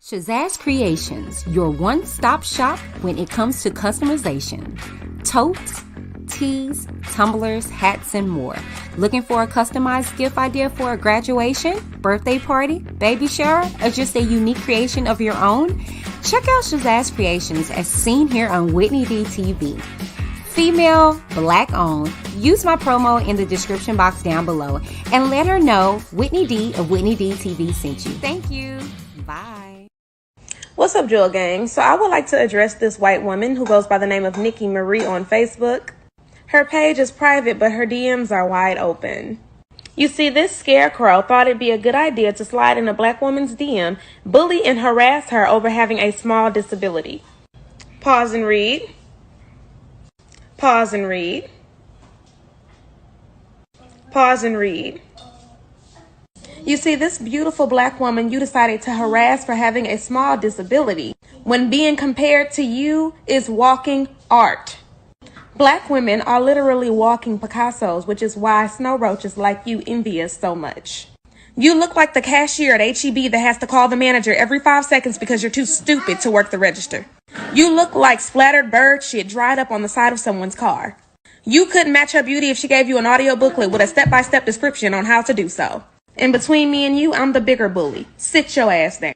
Shazazz Creations, your one-stop shop when it comes to customization. Totes, tees, tumblers, hats, and more. Looking for a customized gift idea for a graduation, birthday party, baby shower, or just a unique creation of your own? Check out Shazazz Creations as seen here on Whitney D TV. Female, Black owned. Use my promo in the description box down below and let her know Whitney D of Whitney D TV sent you. Thank you. Bye. What's up, Jewel Gang? So I would like to address this white woman who goes by the name of Nikki Marie on Facebook. Her page is private, but her DMs are wide open. You see, this scarecrow thought it'd be a good idea to slide in a black woman's DM, bully and harass her over having a small disability. Pause and read. Pause and read. Pause and read. You see, this beautiful black woman you decided to harass for having a small disability, when being compared to you is walking art. Black women are literally walking Picassos, which is why snow roaches like you envy us so much. You look like the cashier at H-E-B that has to call the manager every 5 seconds because you're too stupid to work the register. You look like splattered bird shit dried up on the side of someone's car. You couldn't match her beauty if she gave you an audio booklet with a step-by-step description on how to do so. And between me and you, I'm the bigger bully. Sit your ass down.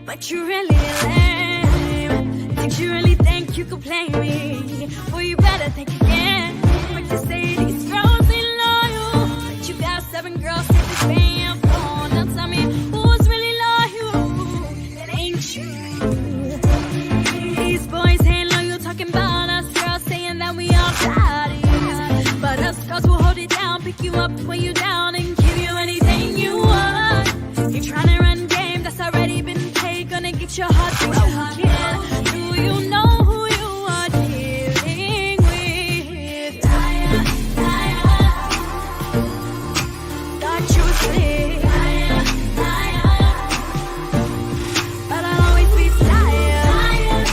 But you really lame. Did you really think you could play me? Well, you better think again. What you say these girls ain't loyal, but you got 7 girls take this band phone. Now tell me who's really loyal? It ain't you. These boys ain't loyal, talking about us girls, saying that we all bodies. But us girls will hold it down, pick you up when you're down, and give you anything you want. You're trying to run game that's already been paid, gonna get your heart broken. Do you know who you are dealing with? Thought you was slick, but I'll always be tired.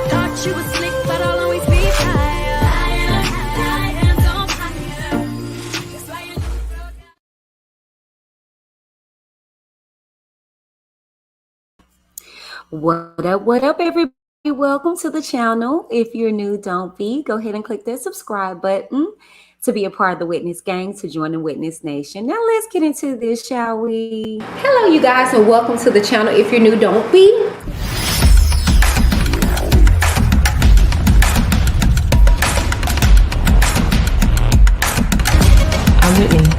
Thought you was slick, but I'll always be tired. What up, everybody? Welcome to the channel. If you're new, don't be. Go ahead and click that subscribe button to be a part of the Witness gang, to join the Witness Nation. Now let's get into this, shall we? Hello, you guys, and welcome to the channel. If you're new, don't be. I'm Whitney.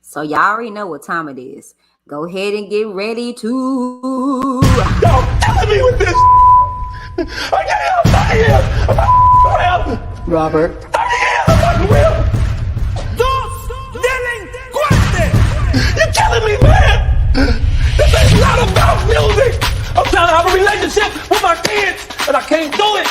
So y'all already know what time it is. Go ahead and get ready to... Y'all killing me with this. I can't help it. Robert. You're killing me, man. This ain't not about music. I'm trying to have a relationship with my kids, and I can't do it.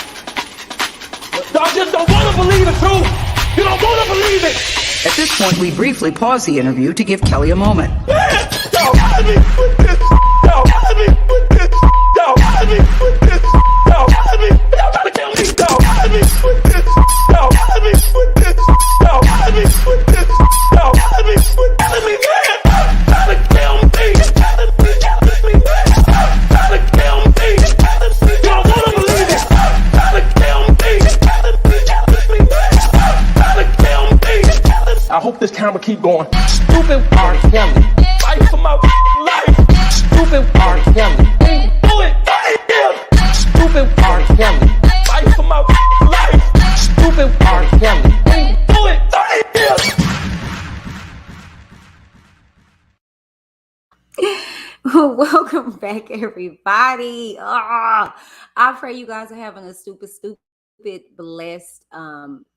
Y'all just don't want to believe the truth. You don't want to believe it. At this point, we briefly pause the interview to give Kelly a moment. Man, y'all killing me with this. Y'all killing me with this. Y'all killing me with this. Y'all killing me. Y'all trying to kill me. Y'all killing me with this. Y'all killing me with this. Y'all killing me with this. Y'all killing me with killing me, man. Trying to kill me. Killing me, man. Trying to kill me. Y'all wanna believe it? Trying to kill me. Killing me, man. Trying to kill me. I hope this camera keep going. Stupid R.Kelly. Fight for my life. Stupid R.Kelly. Do it. Stupid R.Kelly. Fight for my life. Stupid R.Kelly. Do it. Welcome back, everybody. I pray you guys are having a stupid, blessed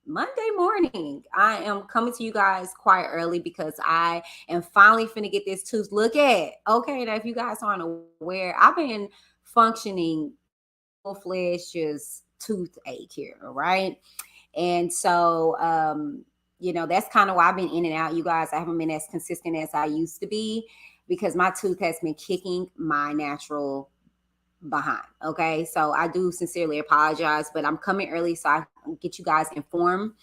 Monday morning. I am coming to you guys quite early because I am finally finna get this tooth look at. Okay, now if you guys aren't aware, I've been functioning full-fledged just toothache here, all right? And so that's kind of why I've been in and out, you guys. I haven't been as consistent as I used to be because my tooth has been kicking my natural behind. Okay, so I do sincerely apologize, but I'm coming early so I can get you guys informed,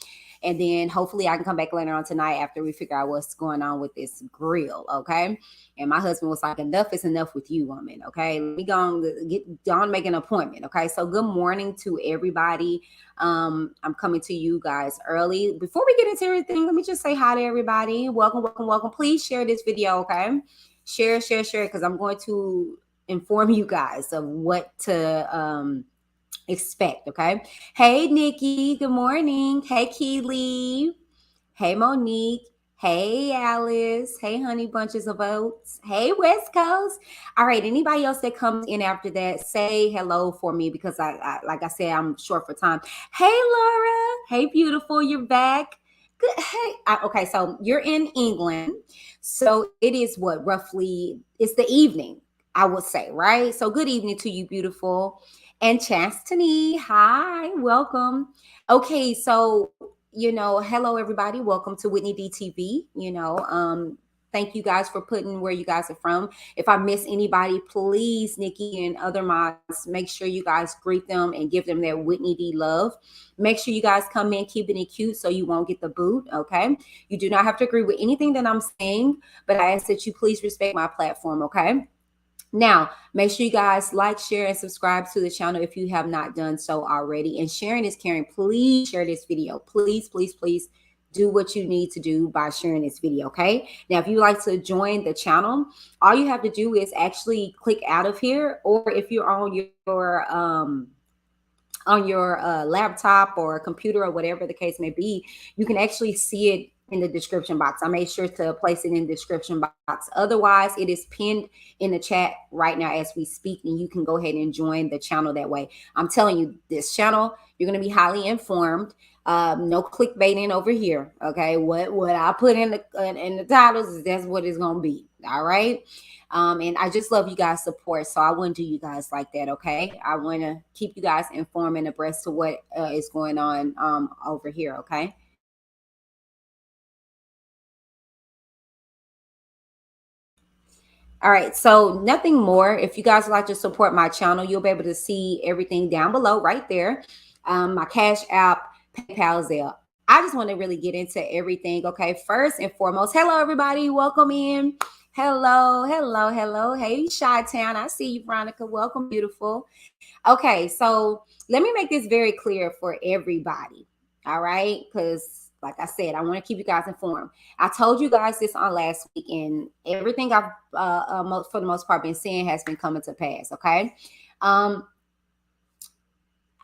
and then hopefully I can come back later on tonight after we figure out what's going on with this grill. Okay, and my husband was like, enough is enough with you, woman. Okay, let me go on, get Dawn, make an appointment. Okay, so good morning to everybody. I'm coming to you guys early. Before we get into everything, let me just say hi to everybody. Welcome. Please share this video. Okay, share because I'm going to inform you guys of what to expect. Okay. Hey, Nikki. Good morning. Hey, Keely. Hey, Monique. Hey, Alice. Hey, Honey Bunches of Oats. Hey, West Coast. All right. Anybody else that comes in after that, say hello for me because I like I said, I'm short for time. Hey, Laura. Hey, beautiful. You're back. Good. Hey. Okay. So you're in England. So it is what, roughly, it's the evening, I would say, right? So good evening to you, beautiful. And Chastity, hi, welcome. Okay, so, hello, everybody. Welcome to Whitney DTV. Thank you guys for putting where you guys are from. If I miss anybody, please, Nikki and other mods, make sure you guys greet them and give them their Whitney D love. Make sure you guys come in keeping it cute so you won't get the boot, okay? You do not have to agree with anything that I'm saying, but I ask that you please respect my platform, okay? Now, make sure you guys like, share, and subscribe to the channel if you have not done so already. And sharing is caring. Please share this video. Please do what you need to do by sharing this video, okay? Now, if you like to join the channel, all you have to do is actually click out of here, or if you're on your laptop or computer or whatever the case may be, you can actually see it in the description box. I made sure to place it in the description box. Otherwise, it is pinned in the chat right now as we speak, and you can go ahead and join the channel that way. I'm telling you, this channel, you're going to be highly informed. No clickbaiting over here. Okay, what I put in the titles, that's what it's going to be. All right. And I just love you guys' support, so I wouldn't do you guys like that. Okay, I want to keep you guys informed and abreast to what is going on over here. Okay. All right, so nothing more. If you guys would like to support my channel, you'll be able to see everything down below right there. my Cash App, PayPal, Zelle. I just want to really get into everything. Okay, first and foremost, hello everybody, welcome in. Hello, hello, hello. Hey, Chi-Town, I see you, Veronica. Welcome, beautiful. Okay, so let me make this very clear for everybody. All right, because like I said, I want to keep you guys informed. I told you guys this on last week, and everything I've for the most part been saying has been coming to pass. Okay.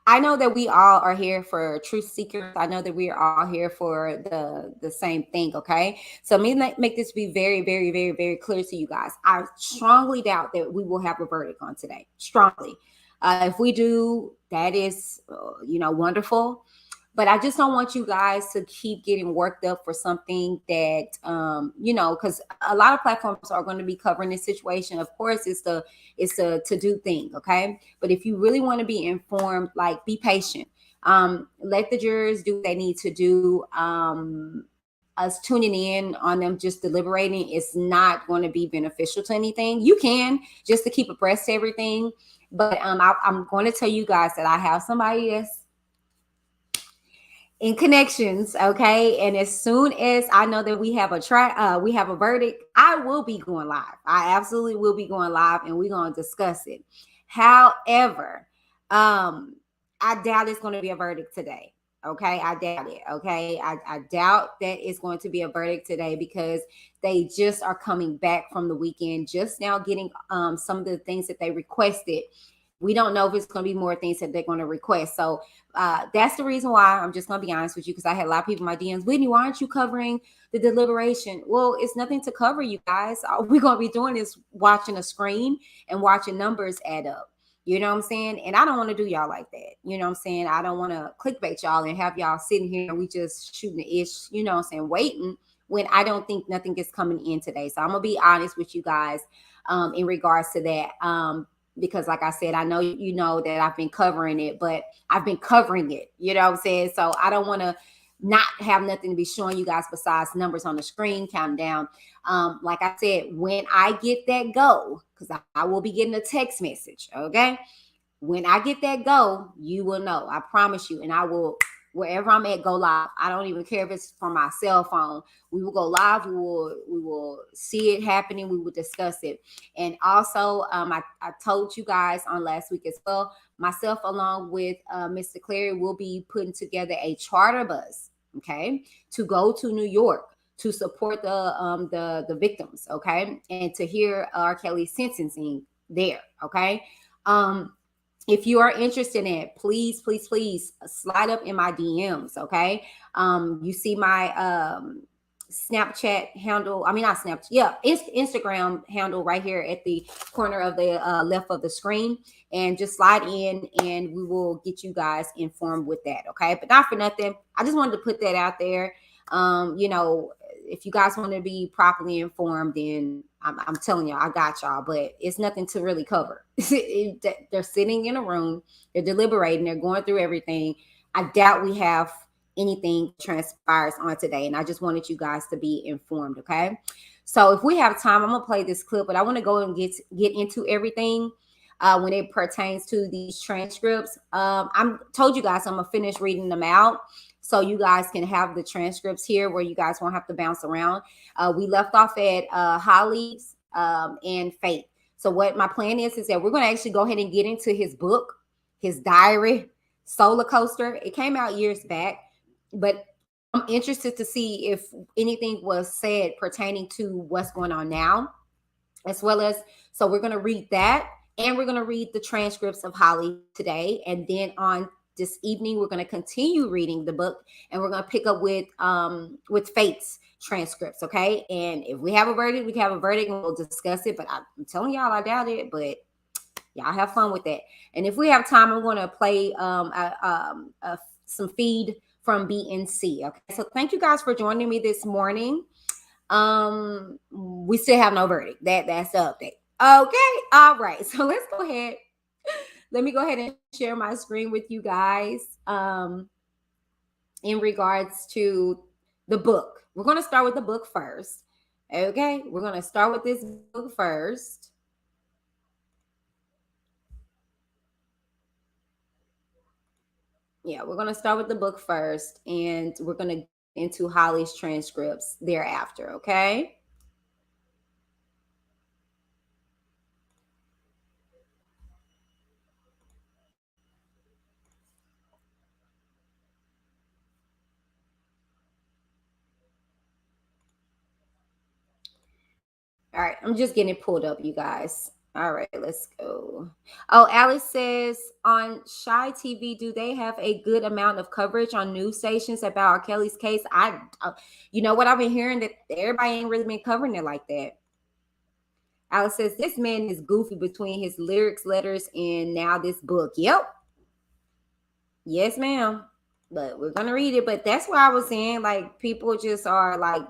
I know that we all are here for truth seekers. I know that we are all here for the same thing. Okay, so let me make this be very, very, very, very clear to you guys. I strongly doubt that we will have a verdict on today. Strongly. If we do, that is, wonderful. But I just don't want you guys to keep getting worked up for something that, because a lot of platforms are going to be covering this situation. Of course, it's a to-do thing, okay? But if you really want to be informed, like, be patient. Let the jurors do what they need to do. Us tuning in on them just deliberating is not going to be beneficial to anything. You can, just to keep abreast of everything. But I'm going to tell you guys that I have somebody that's in connections, okay? And as soon as I know that we have a verdict, I will be going live. I absolutely will be going live, and we're going to discuss it. However, I doubt it's going to be a verdict today. Okay, I doubt it. Okay, I doubt that it's going to be a verdict today because they just are coming back from the weekend, just now getting some of the things that they requested. We don't know if it's going to be more things that they're going to request. So that's the reason why I'm just going to be honest with you, because I had a lot of people in my DMs. Whitney, why aren't you covering the deliberation? Well, it's nothing to cover, you guys. All we're going to be doing is watching a screen and watching numbers add up. You know what I'm saying? And I don't want to do y'all like that. You know what I'm saying? I don't want to clickbait y'all and have y'all sitting here and we just shooting the ish, you know what I'm saying, waiting when I don't think nothing is coming in today. So I'm going to be honest with you guys in regards to that. Because like I said, I know you know that I've been covering it, but I've been covering it. You know what I'm saying? So I don't want to not have nothing to be showing you guys besides numbers on the screen, counting down. Like I said, when I get that go, because I will be getting a text message, okay? When I get that go, you will know. I promise you. And I will, wherever I'm at, go live. I don't even care if it's from my cell phone. We will go live. We will see it happening. We will discuss it. And also, I told you guys on last week as well, myself along with Mr. Clary will be putting together a charter bus, okay, to go to New York to support the victims, okay, and to hear R.Kelly's sentencing there, okay. If you are interested in it, please, please, please slide up in my DMs, okay? You see my Snapchat handle. I mean, not Snapchat. Yeah, it's Instagram handle right here at the corner of the left of the screen. And just slide in and we will get you guys informed with that, okay? But not for nothing. I just wanted to put that out there. If you guys want to be properly informed, then I'm telling y'all, I got y'all, but it's nothing to really cover. They're sitting in a room, they're deliberating, they're going through everything. I doubt we have anything transpires on today, and I just wanted you guys to be informed, okay? So if we have time, I'm gonna play this clip, but I want to go and get into everything when it pertains to these transcripts. I'm told you guys I'm gonna finish reading them out, so you guys can have the transcripts here where you guys won't have to bounce around. We left off at Halle's and Faith. So what my plan is that we're going to actually go ahead and get into his book, his diary, SoulaCoaster. It came out years back, but I'm interested to see if anything was said pertaining to what's going on now, as well as, so we're going to read that, and we're going to read the transcripts of Halle today, and then on this evening, we're going to continue reading the book, and we're going to pick up with Faith's transcripts, okay? And if we have a verdict, we can have a verdict, and we'll discuss it. But I'm telling y'all, I doubt it. But y'all have fun with that. And if we have time, I'm going to play some feed from BNC. Okay, so thank you guys for joining me this morning. We still have no verdict. That's the update. Okay, all right. So let's go ahead. Let me go ahead and share my screen with you guys in regards to the book. We're going to start with the book first. Okay, we're going to start with this book first. Yeah, we're going to start with the book first, and we're going to get into Holly's transcripts thereafter, okay? All right, I'm just getting it pulled up, you guys. All right, let's go. Oh, Alice says on Shy TV, do they have a good amount of coverage on news stations about R. Kelly's case? You know what, I've been hearing that everybody ain't really been covering it like that. Alice says this man is goofy between his lyrics, letters, and now this book. Yep. Yes, ma'am. But we're gonna read it. But that's why I was saying, like, people just are like,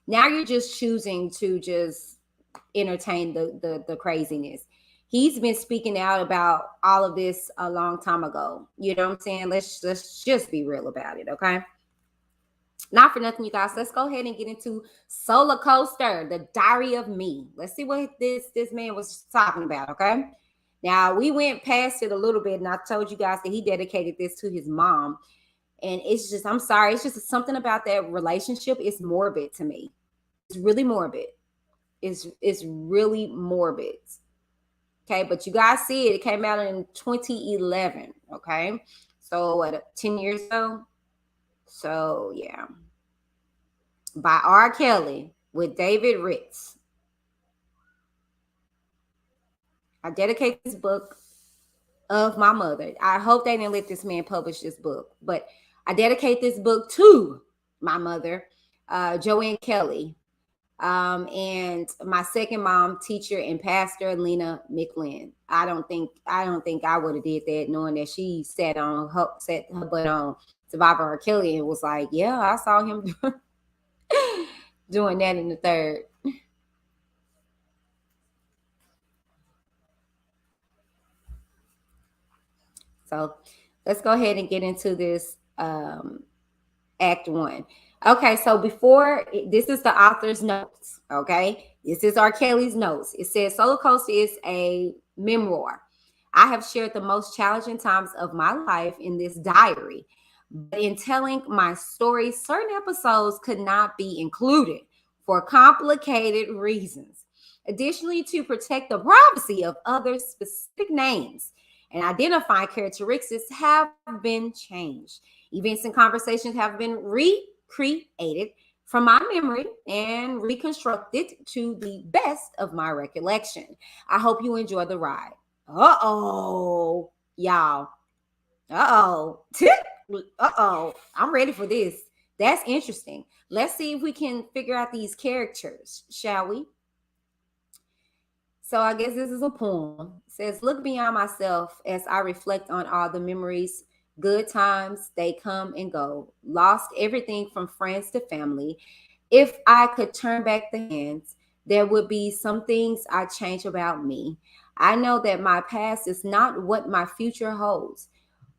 now you're just choosing to just entertain the craziness. He's been speaking out about all of this a long time ago. You know what I'm saying? Let's just be real about it, okay? Not for nothing, you guys. Let's go ahead and get into SoulaCoaster, the Diary of Me. Let's see what this man was talking about, okay? Now, we went past it a little bit, and I told you guys that he dedicated this to his mom. And it's just, I'm sorry, it's just something about that relationship. It's morbid to me. It's really morbid. It's really morbid. Okay, but you guys see it. It came out in 2011. Okay, so what, 10 years ago? So yeah, by R.Kelly with David Ritz. I dedicate this book of my mother. I hope they didn't let this man publish this book, but I dedicate this book to my mother, Joanne Kelly, and my second mom, teacher and pastor, Lena McLean. I don't think I would have did that, knowing that she set her butt on Survivor R.Kelly and was like, yeah, I saw him doing that in the third. So let's go ahead and get into this act one. Okay, so this is the author's notes. Okay, this is R. Kelly's notes. It says SoulaCoaster is a memoir. I have shared the most challenging times of my life in this diary. But in telling my story, certain episodes could not be included for complicated reasons. Additionally, to protect the privacy of others' specific names and identifying characteristics have been changed. Events and conversations have been recreated from my memory and reconstructed to the best of my recollection. I hope you enjoy the ride. Uh-oh, y'all. Uh-oh. Uh-oh. I'm ready for this. That's interesting. Let's see if we can figure out these characters, shall we? So I guess this is a poem. It says, look beyond myself as I reflect on all the memories, good times, they come and go. Lost everything from friends to family. If I could turn back the hands, there would be some things I'd change about me. I know that my past is not what my future holds.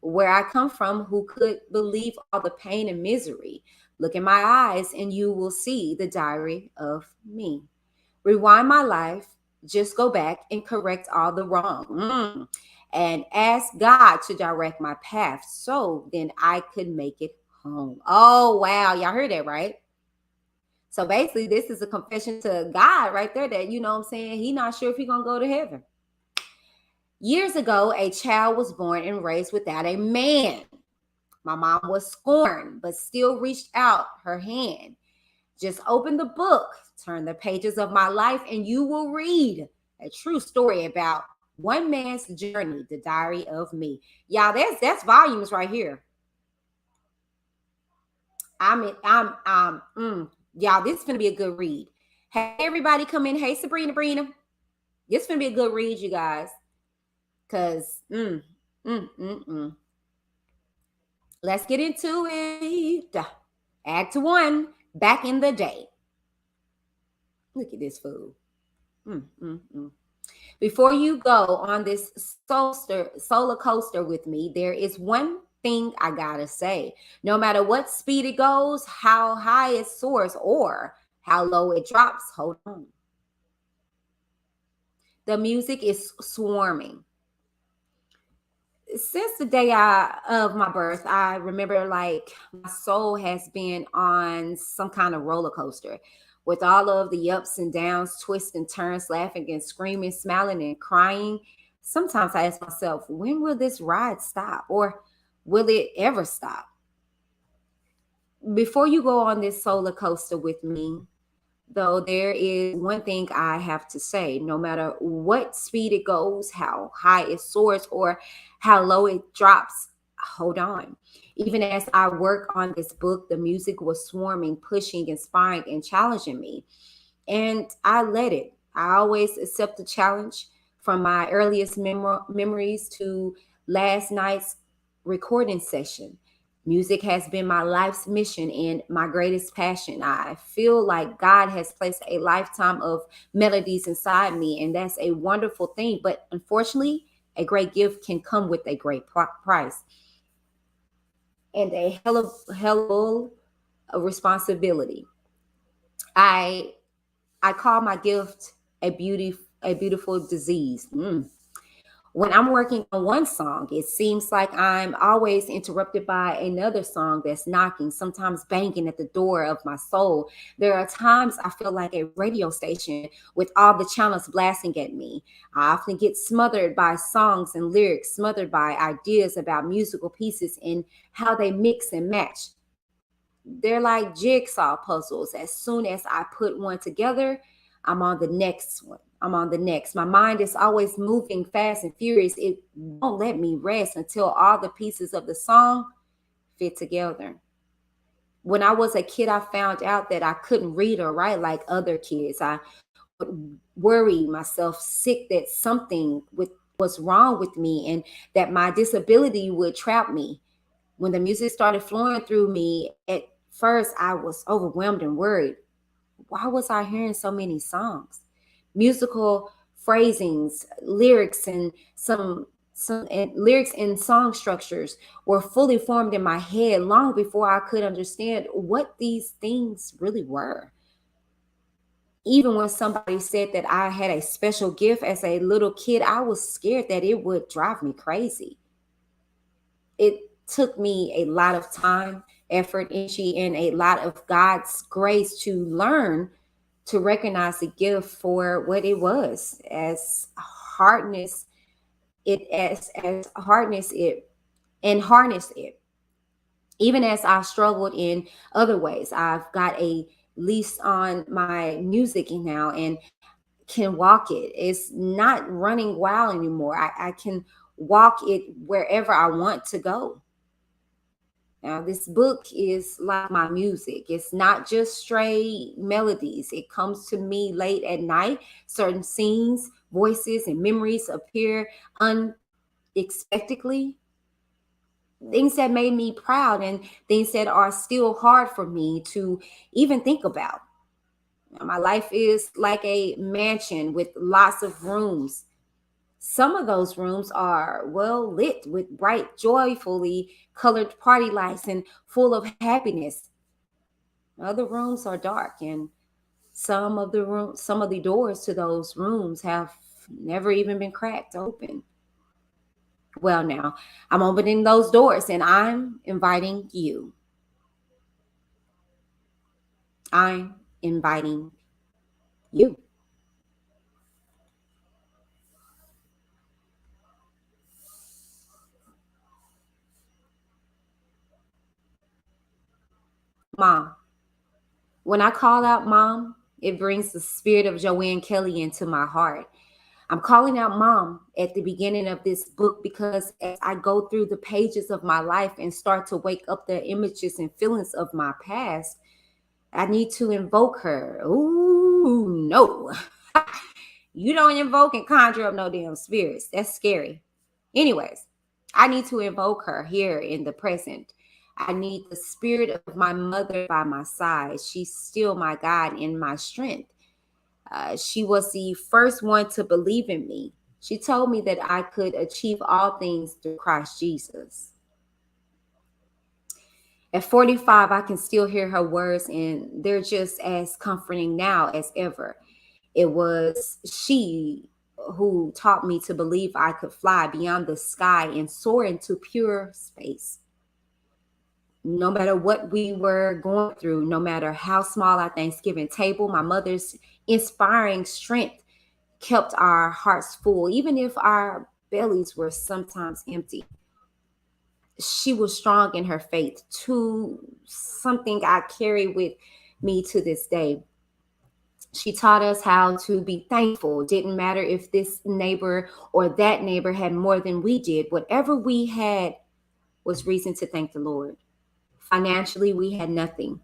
Where I come from, who could believe all the pain and misery? Look in my eyes and you will see the diary of me. Rewind my life, just go back and correct all the wrong. And ask God to direct my path so then I could make it home. Oh, wow. Y'all heard that, right? So basically, this is a confession to God right there that, you know what I'm saying, he's not sure if he's going to go to heaven. Years ago, a child was born and raised without a man. My mom was scorned, but still reached out her hand. Just open the book, turn the pages of my life, and you will read a true story about one man's journey, the diary of me. Y'all, that's volumes right here. Y'all, this is gonna be a good read. Hey, everybody come in. Hey, Sabrina. This is gonna be a good read, you guys. Cause let's get into it. Act 1, back in the day. Look at this fool. Before you go on this SoulaCoaster with me, there is one thing I gotta say. No matter what speed it goes, how high it soars, or how low it drops, hold on. The music is swarming. Since the day of my birth, I remember like my soul has been on some kind of roller coaster with all of the ups and downs, twists and turns, laughing and screaming, smiling and crying. Sometimes I ask myself, when will this ride stop, or will it ever stop? Before you go on this solar coaster with me, though, there is one thing I have to say. No matter what speed it goes, how high it soars, or how low it drops, hold on. Even as I work on this book, the music was swarming, pushing, inspiring, and challenging me. And I let it. I always accept the challenge, from my earliest memories to last night's recording session. Music has been my life's mission and my greatest passion. I feel like God has placed a lifetime of melodies inside me, and that's a wonderful thing. But unfortunately, a great gift can come with a great price and a hell of responsibility. I I call my gift a beautiful disease. When I'm working on one song, it seems like I'm always interrupted by another song that's knocking, sometimes banging at the door of my soul. There are times I feel like a radio station with all the channels blasting at me. I often get smothered by songs and lyrics, smothered by ideas about musical pieces and how they mix and match. They're like jigsaw puzzles. As soon as I put one together, I'm on the next one. I'm on the next. My mind is always moving fast and furious. It won't let me rest until all the pieces of the song fit together. When I was a kid, I found out that I couldn't read or write like other kids. I would worry myself sick that was wrong with me and that my disability would trap me. When the music started flowing through me, at first I was overwhelmed and worried. Why was I hearing so many songs? Musical phrasings, lyrics, and lyrics and song structures were fully formed in my head long before I could understand what these things really were. Even when somebody said that I had a special gift as a little kid, I was scared that it would drive me crazy. It took me a lot of time, effort, energy, and a lot of God's grace to learn to recognize the gift for what it was, as hardness as hardness it and harness it. Even as I struggled in other ways, I've got a lease on my music now and can walk it. It's not running wild anymore. I can walk it wherever I want to go. Now, this book is like my music. It's not just stray melodies. It comes to me late at night. Certain scenes, voices, and memories appear unexpectedly. Things that made me proud and things that are still hard for me to even think about. Now, my life is like a mansion with lots of rooms. Some of those rooms are well lit with bright, joyfully colored party lights and full of happiness. Other rooms are dark, and some of the doors to those rooms have never even been cracked open. Well, now I'm opening those doors and I'm inviting you. I'm inviting you. Mom. When I call out mom, it brings the spirit of Joanne Kelly into my heart. I'm calling out mom at the beginning of this book because as I go through the pages of my life and start to wake up the images and feelings of my past, I need to invoke her. Ooh, no. You don't invoke and conjure up no damn spirits. That's scary. Anyways, I need to invoke her here in the present. I need the spirit of my mother by my side. She's still my God and my strength. She was the first one to believe in me. She told me that I could achieve all things through Christ Jesus. At 45, I can still hear her words, and they're just as comforting now as ever. It was she who taught me to believe I could fly beyond the sky and soar into pure space. No matter what we were going through, no matter how small our Thanksgiving table, my mother's inspiring strength kept our hearts full, even if our bellies were sometimes empty. She was strong in her faith, to something I carry with me to this day. She taught us how to be thankful. Didn't matter if this neighbor or that neighbor had more than we did. Whatever we had was reason to thank the Lord. Financially, we had nothing.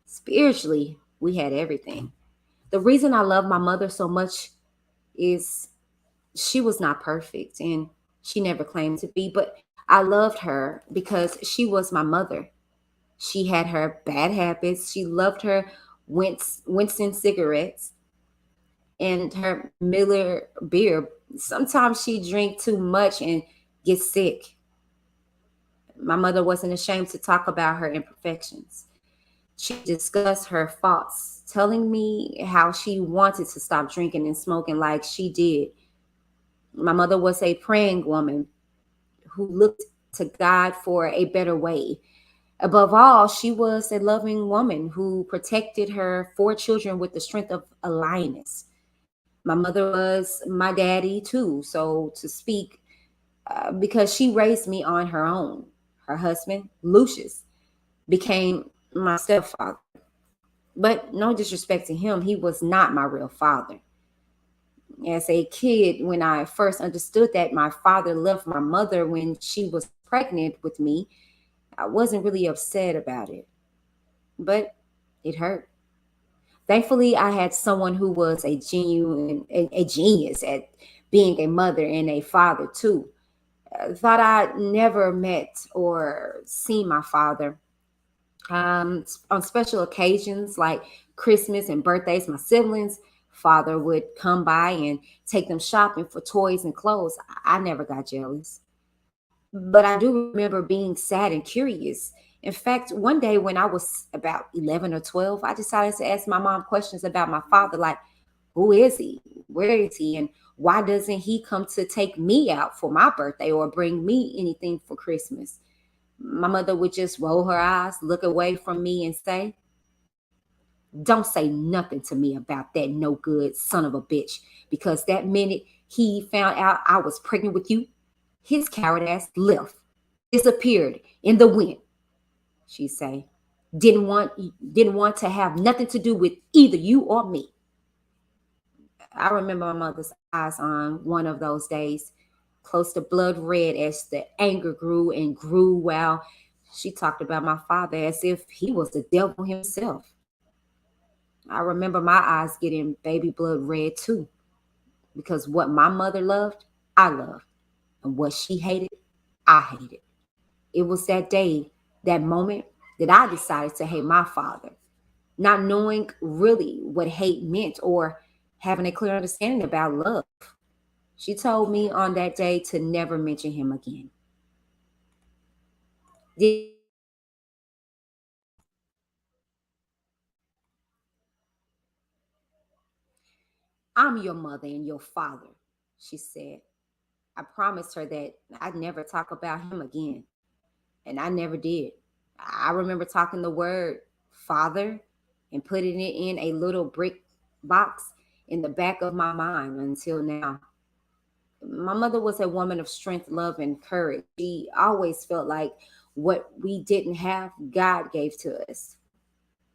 Spiritually, we had everything. The reason I love my mother so much is she was not perfect and she never claimed to be, but I loved her because she was my mother. She had her bad habits. She loved her Winston cigarettes and her Miller beer. Sometimes she drank too much and get sick. My mother wasn't ashamed to talk about her imperfections. She discussed her faults, telling me how she wanted to stop drinking and smoking like she did. My mother was a praying woman who looked to God for a better way. Above all, she was a loving woman who protected her 4 children with the strength of a lioness. My mother was my daddy too, so to speak, because she raised me on her own. Her husband, Lucius, became my stepfather. But no disrespect to him, he was not my real father. As a kid, when I first understood that my father left my mother when she was pregnant with me, I wasn't really upset about it, but it hurt. Thankfully, I had someone who was a genius at being a mother and a father too. Thought I'd never met or seen my father. On special occasions like Christmas and birthdays, my siblings' father would come by and take them shopping for toys and clothes. I never got jealous. But I do remember being sad and curious. In fact, one day when I was about 11 or 12, I decided to ask my mom questions about my father, like, who is he? Where is he? And why doesn't he come to take me out for my birthday or bring me anything for Christmas? My mother would just roll her eyes, look away from me, and say, don't say nothing to me about that no good son of a bitch, because that minute he found out I was pregnant with you, his coward ass left, disappeared in the wind. She say, didn't want to have nothing to do with either you or me. I remember my mother's eyes on one of those days, close to blood red as the anger grew and grew, while she talked about my father as if he was the devil himself. I remember my eyes getting baby blood red too, because what my mother loved, I loved. And what she hated, I hated. It was that day, that moment, that I decided to hate my father, not knowing really what hate meant or having a clear understanding about love. She told me on that day to never mention him again. I'm your mother and your father, she said. I promised her that I'd never talk about him again, and I never did. I remember talking the word father and putting it in a little brick box in the back of my mind until now. My mother was a woman of strength, love, and courage. She always felt like what we didn't have, God gave to us.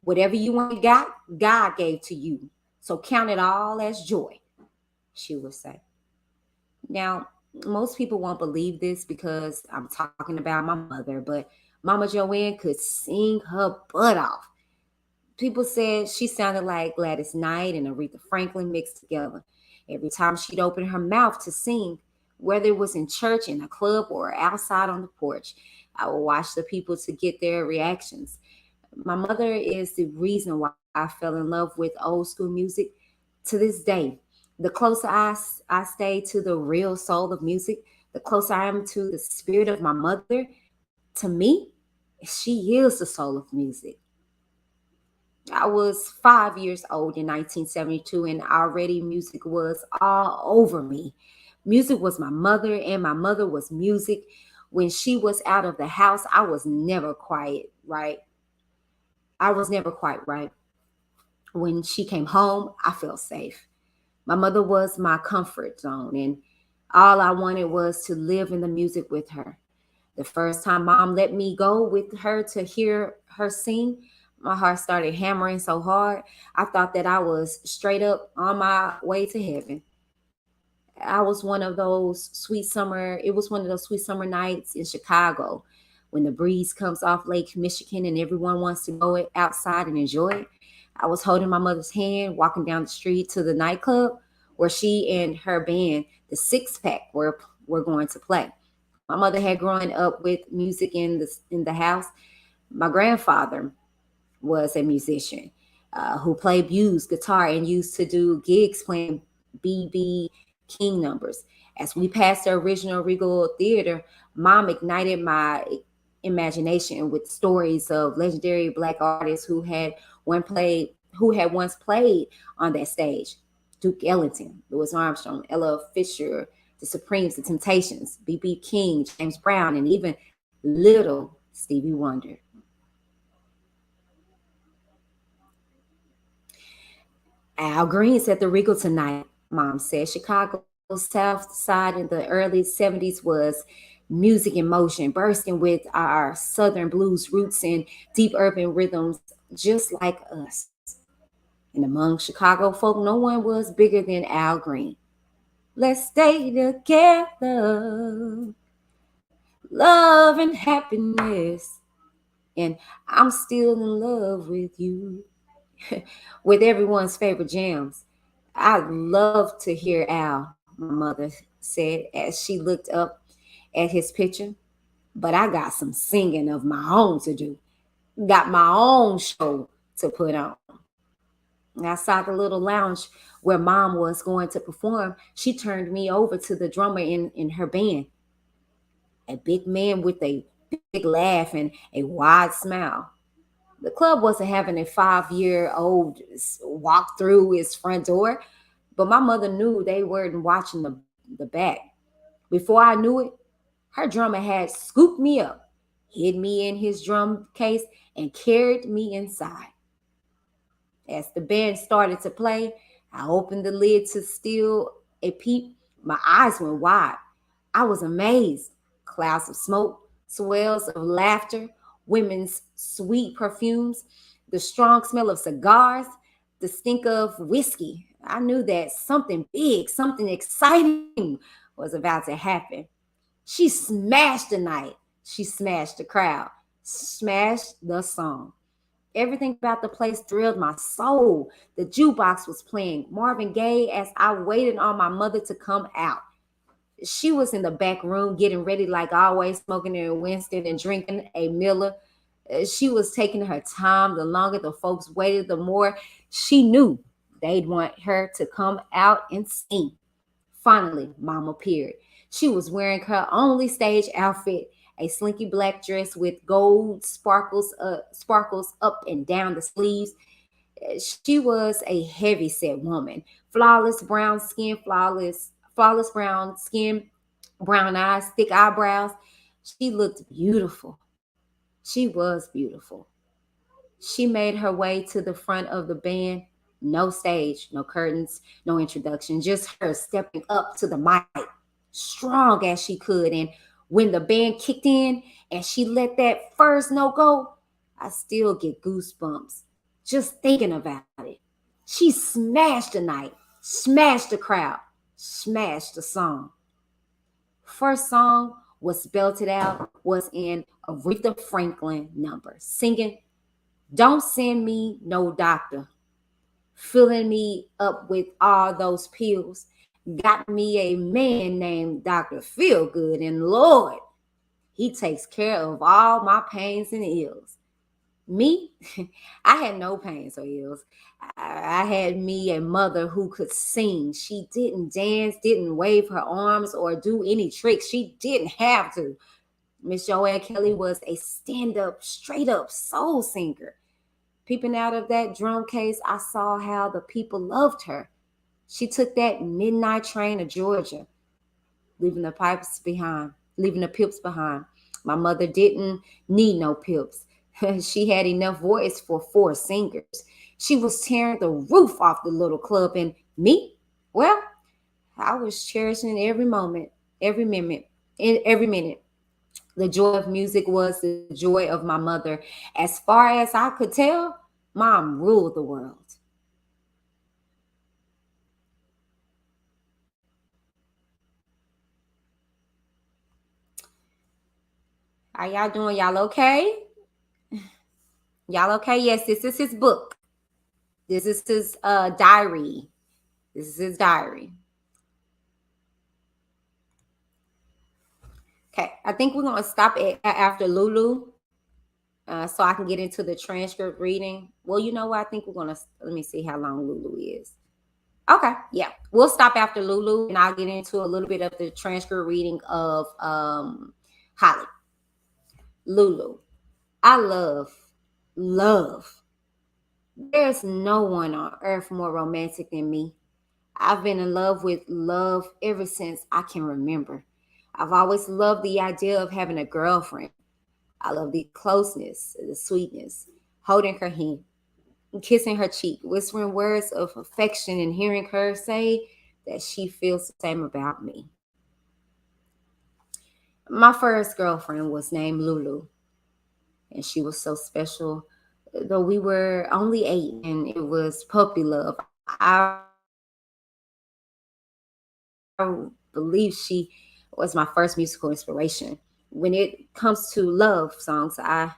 Whatever you ain't got, God gave to you. So count it all as joy, she would say. Now, most people won't believe this because I'm talking about my mother, but Mama Joanne could sing her butt off. People said she sounded like Gladys Knight and Aretha Franklin mixed together. Every time she'd open her mouth to sing, whether it was in church, in a club, or outside on the porch, I would watch the people to get their reactions. My mother is the reason why I fell in love with old school music to this day. The closer I stay to the real soul of music, the closer I am to the spirit of my mother. To me, she is the soul of music. I was 5 years old in 1972, and already music was all over me. Music was my mother, and my mother was music. When she was out of the house, I was never quiet, right? I was never quite right. When she came home, I felt safe. My mother was my comfort zone, and all I wanted was to live in the music with her. The first time mom let me go with her to hear her sing, my heart started hammering so hard. I thought that I was straight up on my way to heaven. I was one of those sweet summer, it was one of those sweet summer nights in Chicago when the breeze comes off Lake Michigan and everyone wants to go outside and enjoy it. I was holding my mother's hand, walking down the street to the nightclub where she and her band, the Six Pack, were going to play. My mother had grown up with music in the house. My grandfather was a musician who played blues guitar and used to do gigs playing BB King numbers. As we passed the original Regal Theater, mom ignited my imagination with stories of legendary black artists who had once played on that stage. Duke Ellington, Louis Armstrong, Ella Fisher, the Supremes, the Temptations, B.B. King, James Brown, and even little Stevie Wonder. Al Green's at the Regal tonight, mom said. Chicago's South Side in the early 70s was music in motion, bursting with our Southern blues roots and deep urban rhythms, just like us. And among Chicago folk, no one was bigger than Al Green. Let's stay together, love and happiness, and I'm still in love with you. With everyone's favorite jams. I'd love to hear Al, my mother said as she looked up at his picture. But I got some singing of my own to do. Got my own show to put on. I saw the little lounge where mom was going to perform. She turned me over to the drummer in her band, a big man with a big laugh and a wide smile. The club wasn't having a 5-year-old walk through its front door, but my mother knew they weren't watching the back. Before I knew it, her drummer had scooped me up, hid me in his drum case, and carried me inside. As the band started to play, I opened the lid to steal a peep. My eyes went wide. I was amazed. Clouds of smoke, swells of laughter, women's sweet perfumes, the strong smell of cigars, the stink of whiskey. I knew that something big, something exciting was about to happen. She smashed the night. She smashed the crowd, smashed the song. Everything about the place thrilled my soul. The jukebox was playing Marvin Gaye as I waited on my mother to come out. She was in the back room getting ready like always, smoking a Winston and drinking a Miller. She was taking her time. The longer the folks waited, the more she knew they'd want her to come out and sing. Finally, mom appeared. She was wearing her only stage outfit, a slinky black dress with gold sparkles up and down the sleeves. She was a heavy-set woman, flawless brown skin, brown eyes, thick eyebrows. She looked beautiful. She was beautiful. She made her way to the front of the band. No stage, no curtains, no introduction, just her stepping up to the mic, strong as she could. And when the band kicked in and she let that first note go, I still get goosebumps just thinking about it. She smashed the night, smashed the crowd, smashed the song. First song was belted out was in Aretha Franklin number, singing, "Don't Send Me No Doctor." Filling me up with all those pills. Got me a man named Dr. Feelgood, and Lord, he takes care of all my pains and ills. Me, I had no pains or ills. I had me a mother who could sing. She didn't dance, didn't wave her arms or do any tricks. She didn't have to. Miss R.Kelly was a stand-up, straight-up soul singer. Peeping out of that drum case, I saw how the people loved her. She took that midnight train to Georgia, leaving the pips behind. My mother didn't need no pips. She had enough voice for 4 singers. She was tearing the roof off the little club, and me, well, I was cherishing every moment, every minute. The joy of music was the joy of my mother. As far as I could tell, Mom ruled the world. How y'all doing? Y'all okay? Y'all okay? Yes, this is his book. This is his diary. This is his diary. Okay, I think we're going to stop it after Lulu so I can get into the transcript reading. Well, you know what? I think we're going to, let me see how long Lulu is. Okay, yeah. We'll stop after Lulu, and I'll get into a little bit of the transcript reading of Halle. Lulu. I love. There's no one on earth more romantic than me. I've been in love with love ever since I can remember. I've always loved the idea of having a girlfriend. I love the closeness, the sweetness, holding her hand, kissing her cheek, whispering words of affection, and hearing her say that she feels the same about me. My first girlfriend was named Lulu, and she was so special. Though we were only 8 and it was puppy love, I believe she was my first musical inspiration. When it comes to love songs, I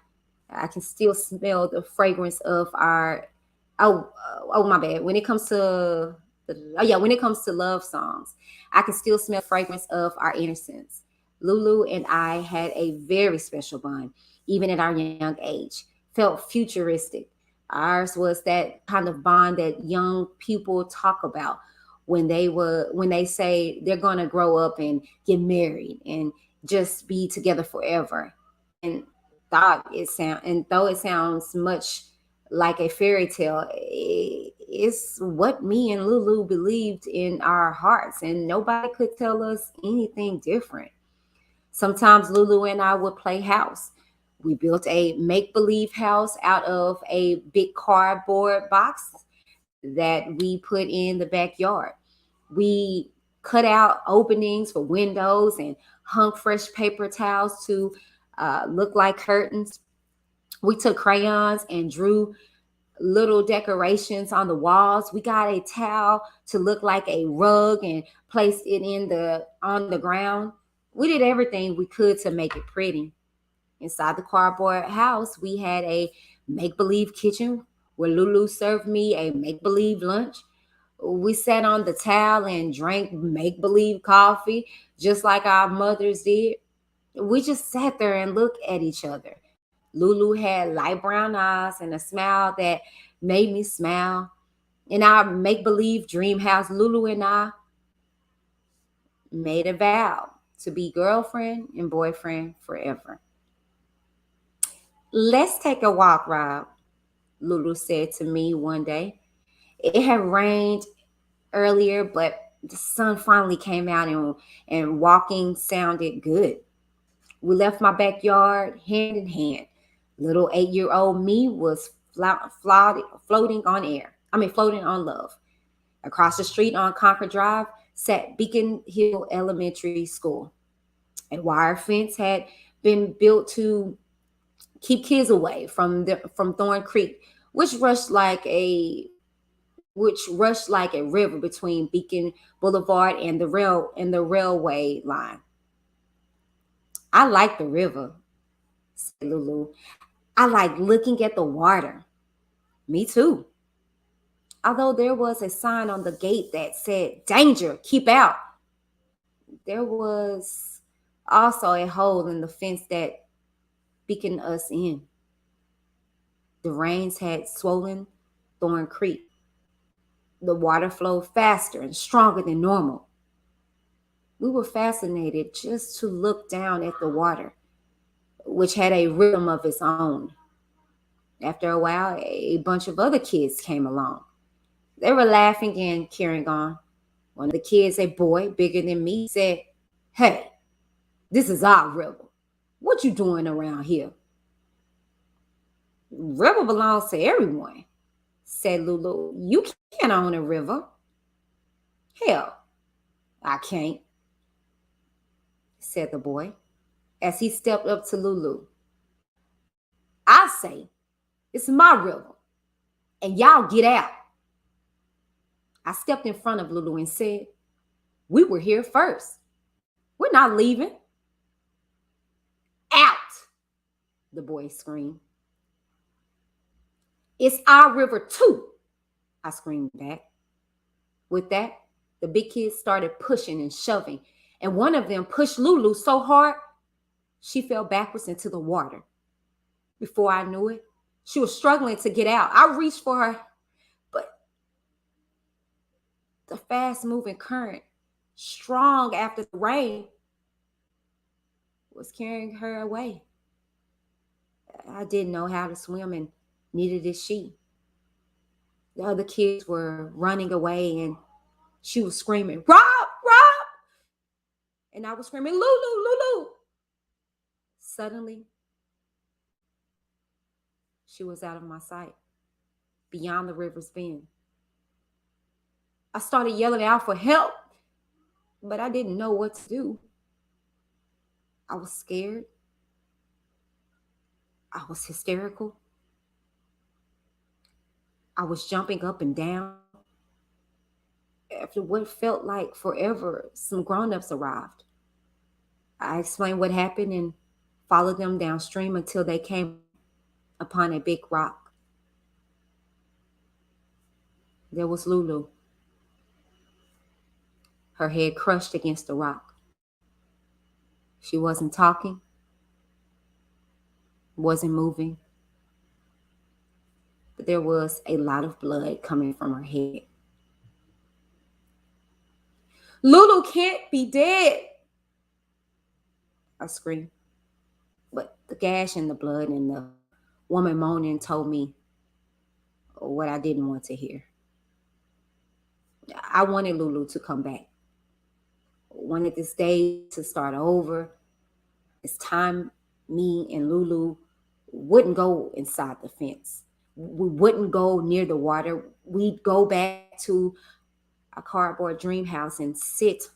can still smell the fragrance of our my bad. When it comes to love songs, I can still smell the fragrance of our innocence. Lulu and I had a very special bond, even at our young age. Felt futuristic. Ours was that kind of bond that young people talk about when they say they're gonna grow up and get married and just be together forever. And though it sounds much like a fairy tale, it's what me and Lulu believed in our hearts, and nobody could tell us anything different. Sometimes Lulu and I would play house. We built a make-believe house out of a big cardboard box that we put in the backyard. We cut out openings for windows and hung fresh paper towels to look like curtains. We took crayons and drew little decorations on the walls. We got a towel to look like a rug and placed it on the ground. We did everything we could to make it pretty. Inside the cardboard house, we had a make-believe kitchen where Lulu served me a make-believe lunch. We sat on the towel and drank make-believe coffee, just like our mothers did. We just sat there and looked at each other. Lulu had light brown eyes and a smile that made me smile. In our make-believe dream house, Lulu and I made a vow to be girlfriend and boyfriend forever. Let's take a walk, Rob, Lulu said to me one day. It had rained earlier, but the sun finally came out and walking sounded good. We left my backyard hand in hand. Little 8-year-old me was floating on love. Across the street on Concord Drive sat Beacon Hill Elementary School. A wire fence had been built to keep kids away from Thorn Creek, which rushed like a river between Beacon Boulevard and the railway line. I like the river, said Lulu. I like looking at the water. Me too. Although there was a sign on the gate that said, "Danger, keep out," there was also a hole in the fence that beaconed us in. The rains had swollen Thorn Creek. The water flowed faster and stronger than normal. We were fascinated just to look down at the water, which had a rhythm of its own. After a while, a bunch of other kids came along. They were laughing and carrying on. One of the kids, a boy bigger than me, said, "Hey, this is our river. What you doing around here?" "River belongs to everyone," said Lulu. "You can't own a river." "Hell, I can't," said the boy as he stepped up to Lulu. "I say, it's my river, and y'all get out." I stepped in front of Lulu and said, "We were here first. We're not leaving." "Out," the boy screamed. "It's our river too," I screamed back. With that, the big kids started pushing and shoving, and one of them pushed Lulu so hard, she fell backwards into the water. Before I knew it, she was struggling to get out. I reached for her, but the fast-moving current, strong after the rain, was carrying her away. I didn't know how to swim, and neither did she. The other kids were running away, and she was screaming, "Rob, Rob!" And I was screaming, "Lulu, Lulu!" Suddenly, she was out of my sight, beyond the river's bend. I started yelling out for help, but I didn't know what to do. I was scared. I was hysterical. I was jumping up and down. After what felt like forever, some grown-ups arrived. I explained what happened and followed them downstream until they came upon a big rock. There was Lulu, her head crushed against the rock. She wasn't talking, wasn't moving, but there was a lot of blood coming from her head. "Lulu can't be dead," I screamed. But the gash in the blood and the woman moaning told me what I didn't want to hear. I wanted Lulu to come back. I wanted this day to start over. It's time me and Lulu wouldn't go inside the fence. We wouldn't go near the water. We'd go back to a cardboard dream house and sit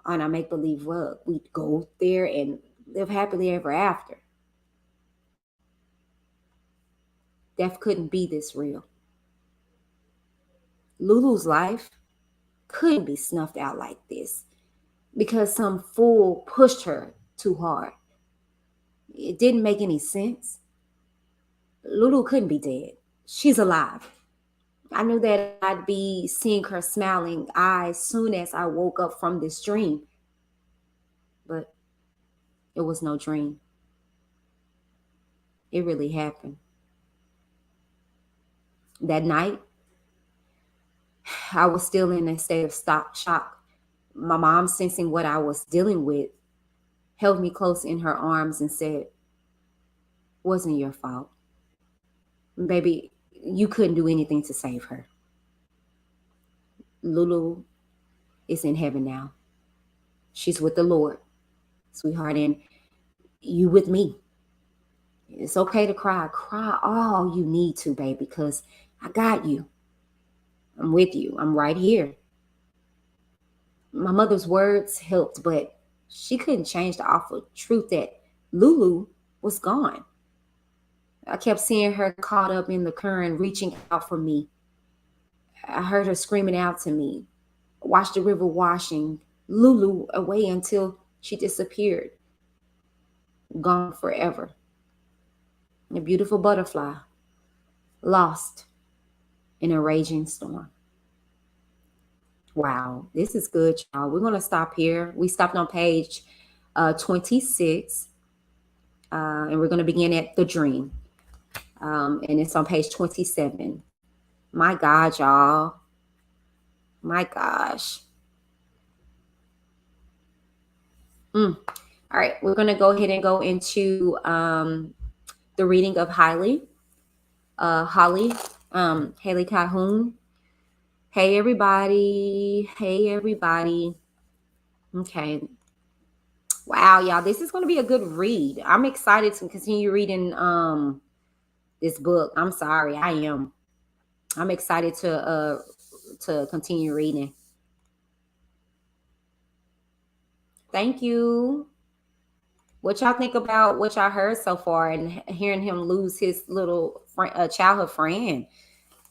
on a make-believe rug. We'd go there and live happily ever after. Death couldn't be this real. Lulu's life couldn't be snuffed out like this because some fool pushed her too hard. It didn't make any sense. Lulu couldn't be dead. She's alive. I knew that I'd be seeing her smiling eyes soon as I woke up from this dream. But it was no dream. It really happened. That night, I was still in a state of shock. My mom, sensing what I was dealing with, held me close in her arms and said, "Wasn't your fault. Baby, you couldn't do anything to save her. Lulu is in heaven now. She's with the Lord, sweetheart, and you with me. It's okay to cry. Cry all you need to, baby, because I got you. I'm with you. I'm right here." My mother's words helped, but she couldn't change the awful truth that Lulu was gone. I kept seeing her caught up in the current, reaching out for me. I heard her screaming out to me. I watched the river washing Lulu away until she disappeared, gone forever. A beautiful butterfly, lost in a raging storm. Wow, this is good, y'all. We're going to stop here. We stopped on page 26, and we're going to begin at the dream. And it's on page 27. My God, y'all. My gosh. All right, we're going to go ahead and go into the reading of Halle. Halle, Halle Calhoun. Hey everybody. Hey everybody. Okay. Wow, y'all, this is going to be a good read. I'm excited to continue reading this book. I'm sorry, I am. I'm excited to continue reading. Thank you. What y'all think about what y'all heard so far and hearing him lose his little childhood friend?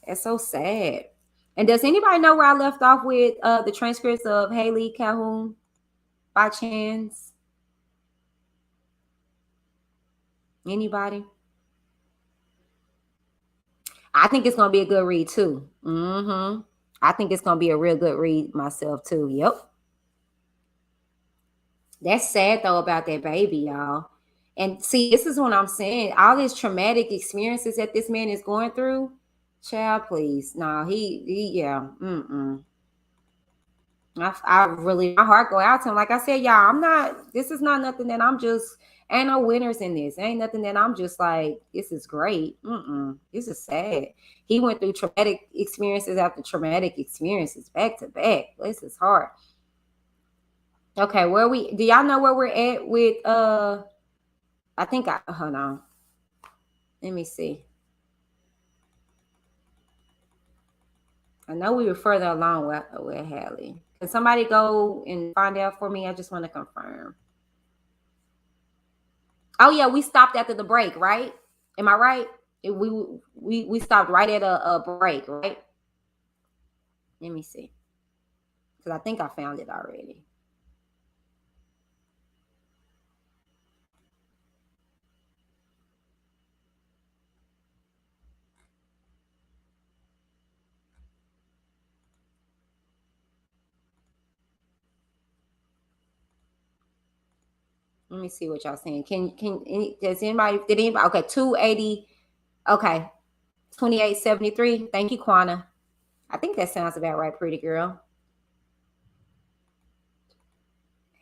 It's so sad. And does anybody know where I left off with the transcripts of Halle Calhoun by chance? Anybody? I think it's going to be a good read too. I think it's going to be a real good read myself too. Yep. That's sad though about that baby, y'all. And see, this is what I'm saying. All these traumatic experiences that this man is going through, child, please. No, yeah. I really, my heart go out to him. Like I said, y'all, this is not nothing that ain't no winners in this. Ain't nothing that I'm just like, this is great. This is sad. He went through traumatic experiences after traumatic experiences back to back. This is hard. Okay, do y'all know where we're at with, hold on. Let me see. I know we were further along with Halle. Can somebody go and find out for me? I just want to confirm. Oh yeah, we stopped after the break, right? Am I right? We stopped right at a break, right? Let me see. Because I think I found it already. Let me see what y'all saying. Does anybody, okay, 280, okay, 2873. Thank you, Quana. I think that sounds about right, pretty girl.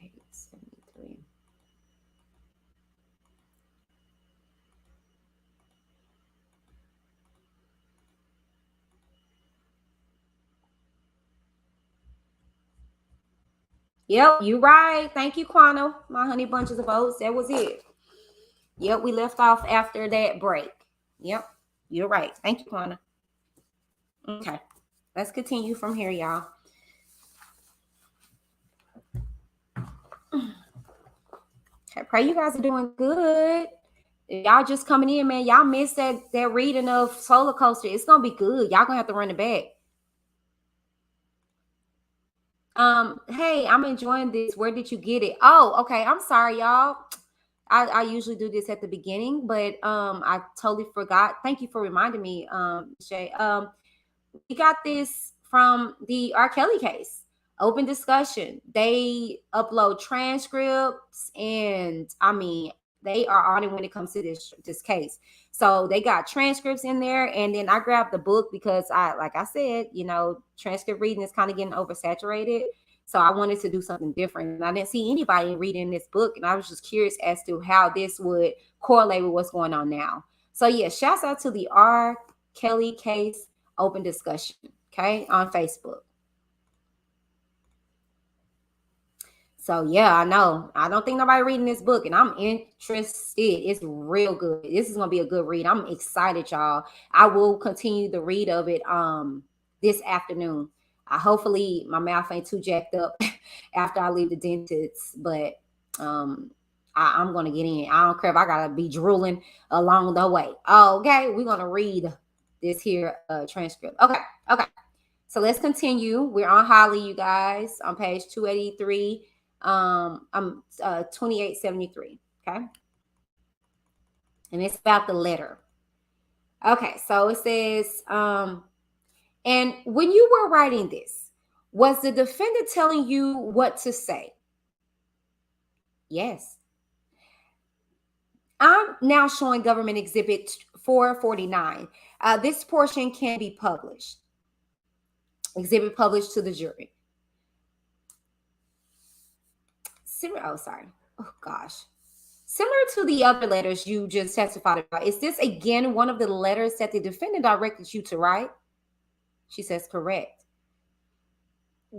873. Yep, you right. Thank you, Quano. My honey bunches of oats. That was it. Yep, we left off after that break. Yep, you're right. Thank you, Quana. Okay, let's continue from here, y'all. Okay, pray you guys are doing good. Y'all just coming in, man. Y'all missed that reading of SoulaCoaster. It's gonna be good. Y'all gonna have to run it back. Hey, I'm enjoying this. Where did you get it? Oh, okay. I'm sorry, y'all. I usually do this at the beginning, but I totally forgot. Thank you for reminding me, Shay. We got this from the R.Kelly case. Open discussion. They upload transcripts, and I mean, they are on it when it comes to this case. So they got transcripts in there, and then I grabbed the book because like I said, transcript reading is kind of getting oversaturated. So I wanted to do something different. And I didn't see anybody reading this book, and I was just curious as to how this would correlate with what's going on now. So yeah, shouts out to the R.Kelly case open discussion, okay, on Facebook. So yeah, I know. I don't think nobody reading this book, and I'm interested. It's real good. This is gonna be a good read. I'm excited, y'all. I will continue the read of it this afternoon. Hopefully my mouth ain't too jacked up after I leave the dentist, but I'm gonna get in. I don't care if I gotta be drooling along the way. Okay, we're gonna read this here transcript. Okay. So let's continue. We're on Halle, you guys, on page 283. I'm 2873. Okay. And it's about the letter. Okay, so it says, and when you were writing this, was the defendant telling you what to say? Yes. I'm now showing government exhibit 449. This portion can be published. Exhibit published to the jury. Oh, sorry. Oh, gosh. Similar to the other letters you just testified about, is this again one of the letters that the defendant directed you to write? She says, correct.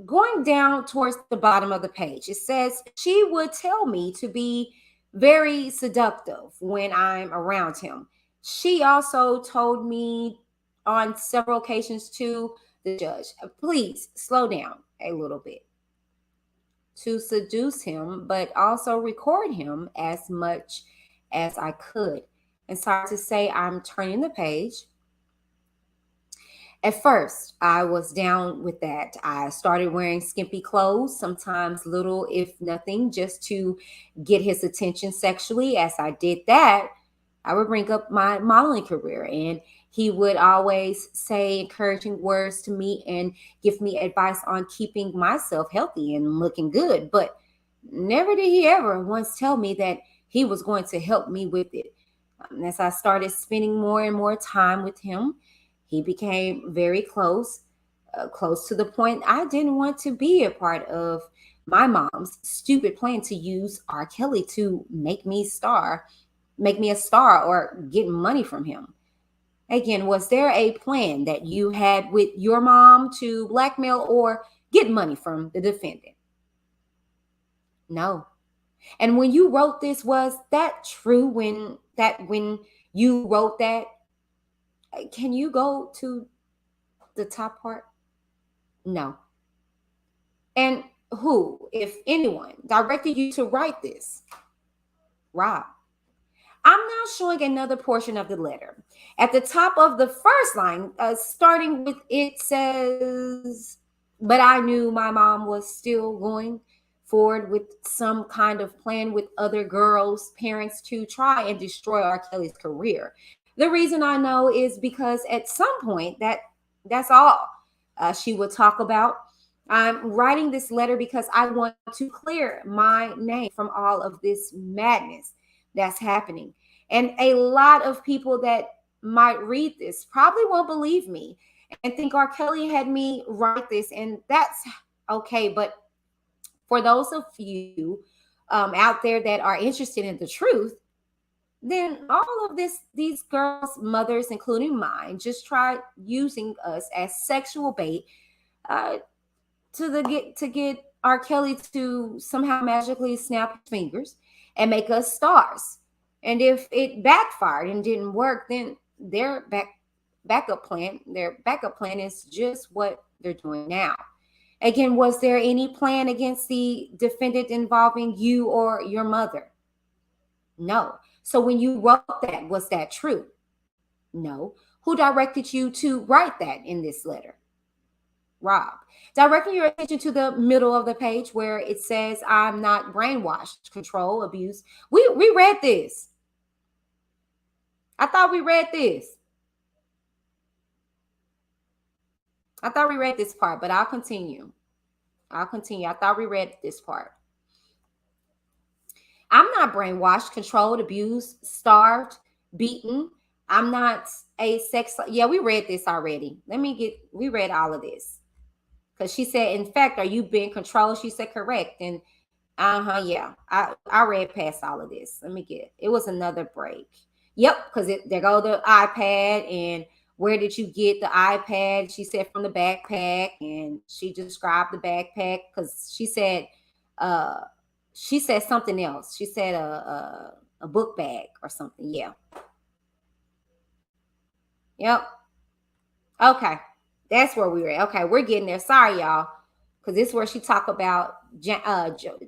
Going down towards the bottom of the page, it says she would tell me to be very seductive when I'm around him. She also told me on several occasions to the judge, please slow down a little bit, to seduce him, but also record him as much as I could. And sorry to say, I'm turning the page. At first, I was down with that. I started wearing skimpy clothes, sometimes little, if nothing, just to get his attention sexually. As I did that, I would bring up my modeling career, and he would always say encouraging words to me and give me advice on keeping myself healthy and looking good. But never did he ever once tell me that he was going to help me with it. As I started spending more and more time with him, he became very close, close to the point I didn't want to be a part of my mom's stupid plan to use R. Kelly to make me a star or get money from him. Again, was there a plan that you had with your mom to blackmail or get money from the defendant? No. And when you wrote this, was that true when you wrote that? Can you go to the top part? No. And who, if anyone, directed you to write this? Rob. I'm now showing another portion of the letter. At the top of the first line, starting with, it says, but I knew my mom was still going forward with some kind of plan with other girls' parents to try and destroy R. Kelly's career. The reason I know is because at some point, that's all she would talk about. I'm writing this letter because I want to clear my name from all of this madness that's happening. And a lot of people that might read this probably won't believe me and think R. Kelly had me write this, and that's okay. But for those of you out there that are interested in the truth, then all of these girls' mothers, including mine, just tried using us as sexual bait to get R. Kelly to somehow magically snap his fingers and make us stars. And if it backfired and didn't work, then their backup plan is just what they're doing now. Again, was there any plan against the defendant involving you or your mother? No. So when you wrote that, was that true? No. Who directed you to write that in this letter? Rob. Directing your attention to the middle of the page where it says, I'm not brainwashed, control, abuse. We read this. I thought we read this. I thought we read this part, but I'll continue. I thought we read this part. I'm not brainwashed, controlled, abused, starved, beaten. I'm not a sex. Yeah, we read this already. We read all of this. Because she said, in fact, are you being controlled? She said, correct. And yeah. I read past all of this. It was another break. Yep, because there go the iPad. And where did you get the iPad? She said from the backpack. And she described the backpack because she said something else. She said a book bag or something. Yeah. Yep. Okay. That's where we were at. Okay, we're getting there. Sorry, y'all. Because this is where she talked about Azriel.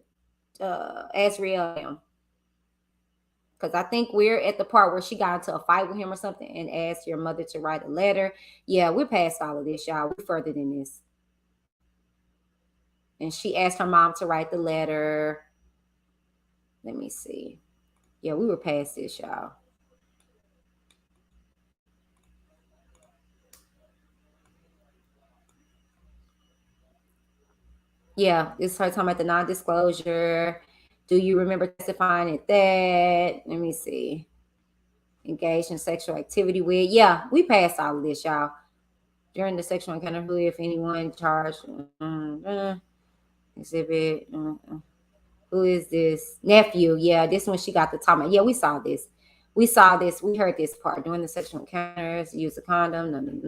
Because I think we're at the part where she got into a fight with him or something and asked your mother to write a letter. Yeah, we're past all of this, y'all. We're further than this. And she asked her mom to write the letter. Let me see. Yeah, we were past this, y'all. Yeah, this is her talking about the non-disclosure. Do you remember testifying at that? Let me see. Engaged in sexual activity with. Yeah, we passed all of this, y'all. During the sexual encounter, who, if anyone, charged. Exhibit. Who is this? Nephew. Yeah, this one she got the top. Yeah, we saw this. We saw this. We heard this part. During the sexual encounters, use a condom.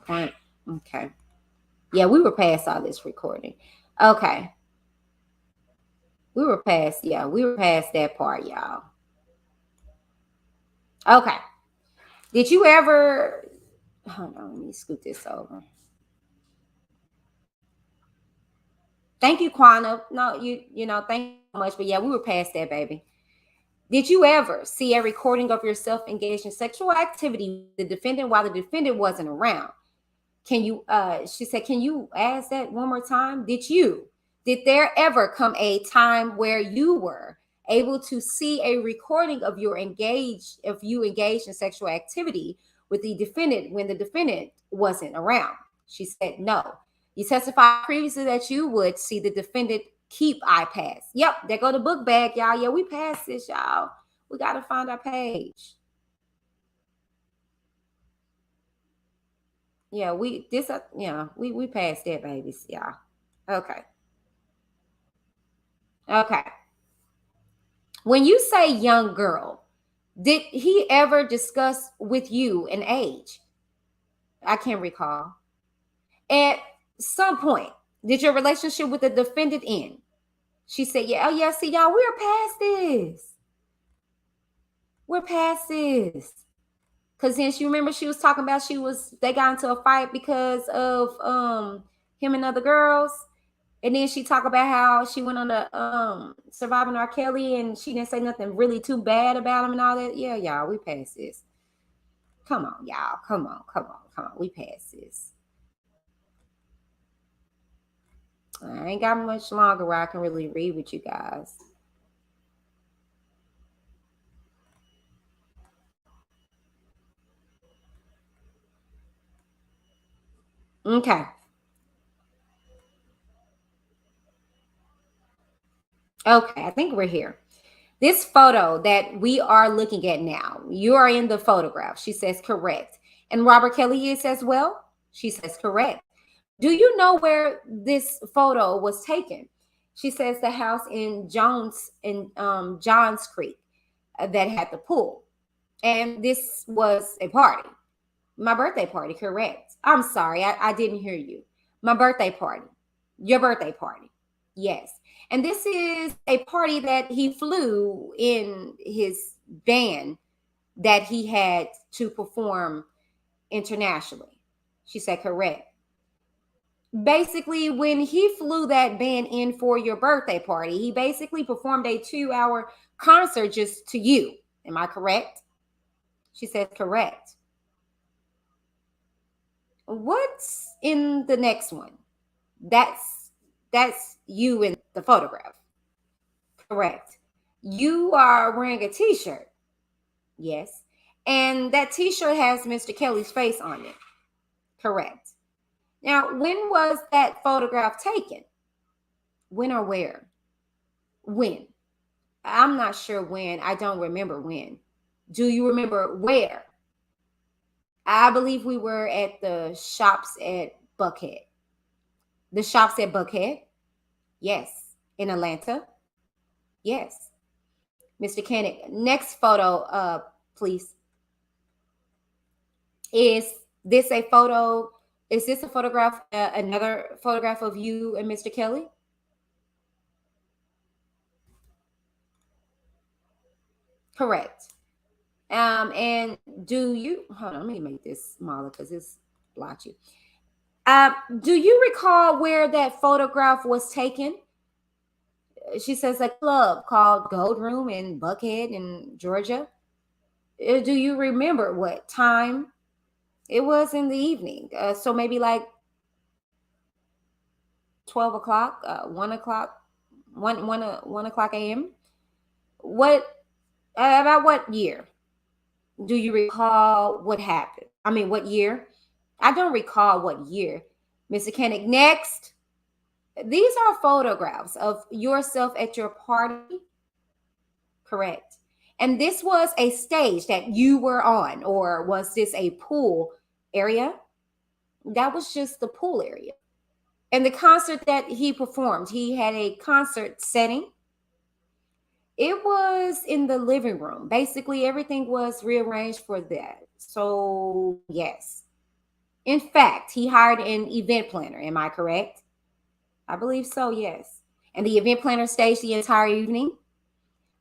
Point. Okay. Yeah, we were past all this recording. Okay. We were past that part, y'all. Okay. Did you ever, hold on, let me scoot this over. Thank you, Quana. No, you know, thank you so much. But yeah, we were past that, baby. Did you ever see a recording of yourself engaged in sexual activity with the defendant while the defendant wasn't around? Can you, she said, can you ask that one more time? Did there ever come a time where you were able to see a recording of you engaged in sexual activity with the defendant when the defendant wasn't around? She said, no. You testified previously that you would see the defendant keep iPads. Yep, there go the book bag, y'all. Yeah, we passed this, y'all. We got to find our page. Yeah, we passed that, babies, y'all. Okay. Okay. When you say young girl, did he ever discuss with you an age? I can't recall. At some point, did your relationship with the defendant end? She said, yeah. Oh, yeah. See, y'all, we're past this. We're past this. Because then she remember she was talking about they got into a fight because of him and other girls. And then she talked about how she went on the Surviving R.Kelly and she didn't say nothing really too bad about him and all that. Yeah, y'all, we passed this. Come on, y'all. Come on. We passed this. I ain't got much longer where I can really read with you guys. Okay. Okay, I think we're here. This photo that we are looking at now, you are in the photograph. She says correct. And Robert Kelly is as well. She says correct. Do you know where this photo was taken? She says the house in Johns Creek that had the pool. And this was a party. My birthday party, correct. I'm sorry, I didn't hear you. My birthday party. Your birthday party. Yes. And this is a party that he flew in his van that he had to perform internationally. She said correct. Basically, when he flew that band in for your birthday party, he basically performed a 2-hour concert just to you. Am I correct? She said correct. What's in the next one? That's you in the photograph. Correct. You are wearing a t-shirt. Yes. And that t-shirt has Mr. Kelly's face on it. Correct. Now, when was that photograph taken? When or where? When? I'm not sure when. I don't remember when. Do you remember where? I believe we were at the shops at Buckhead. The shops at Buckhead? Yes. In Atlanta? Yes. Mr. Koenig, next photo, please. Is this a photo? Is this a photograph, another photograph of you and Mr. Kelly? Correct. And do you, hold on, let me make this smaller because it's blotchy. Do you recall where that photograph was taken? She says a club called Gold Room in Buckhead in Georgia. Do you remember what time? It was in the evening. So maybe like 12 o'clock, 1 o'clock, 1 o'clock a.m. About what year? Do you recall what happened? I mean, what year? I don't recall what year. Mr. Koenig, next. These are photographs of yourself at your party. Correct. And this was a stage that you were on, or was this a pool area? That was just the pool area. And the concert that he performed, he had a concert setting. It was in the living room. Basically, everything was rearranged for that. So, yes. In fact, he hired an event planner. Am I correct? I believe so, yes. And the event planner staged the entire evening.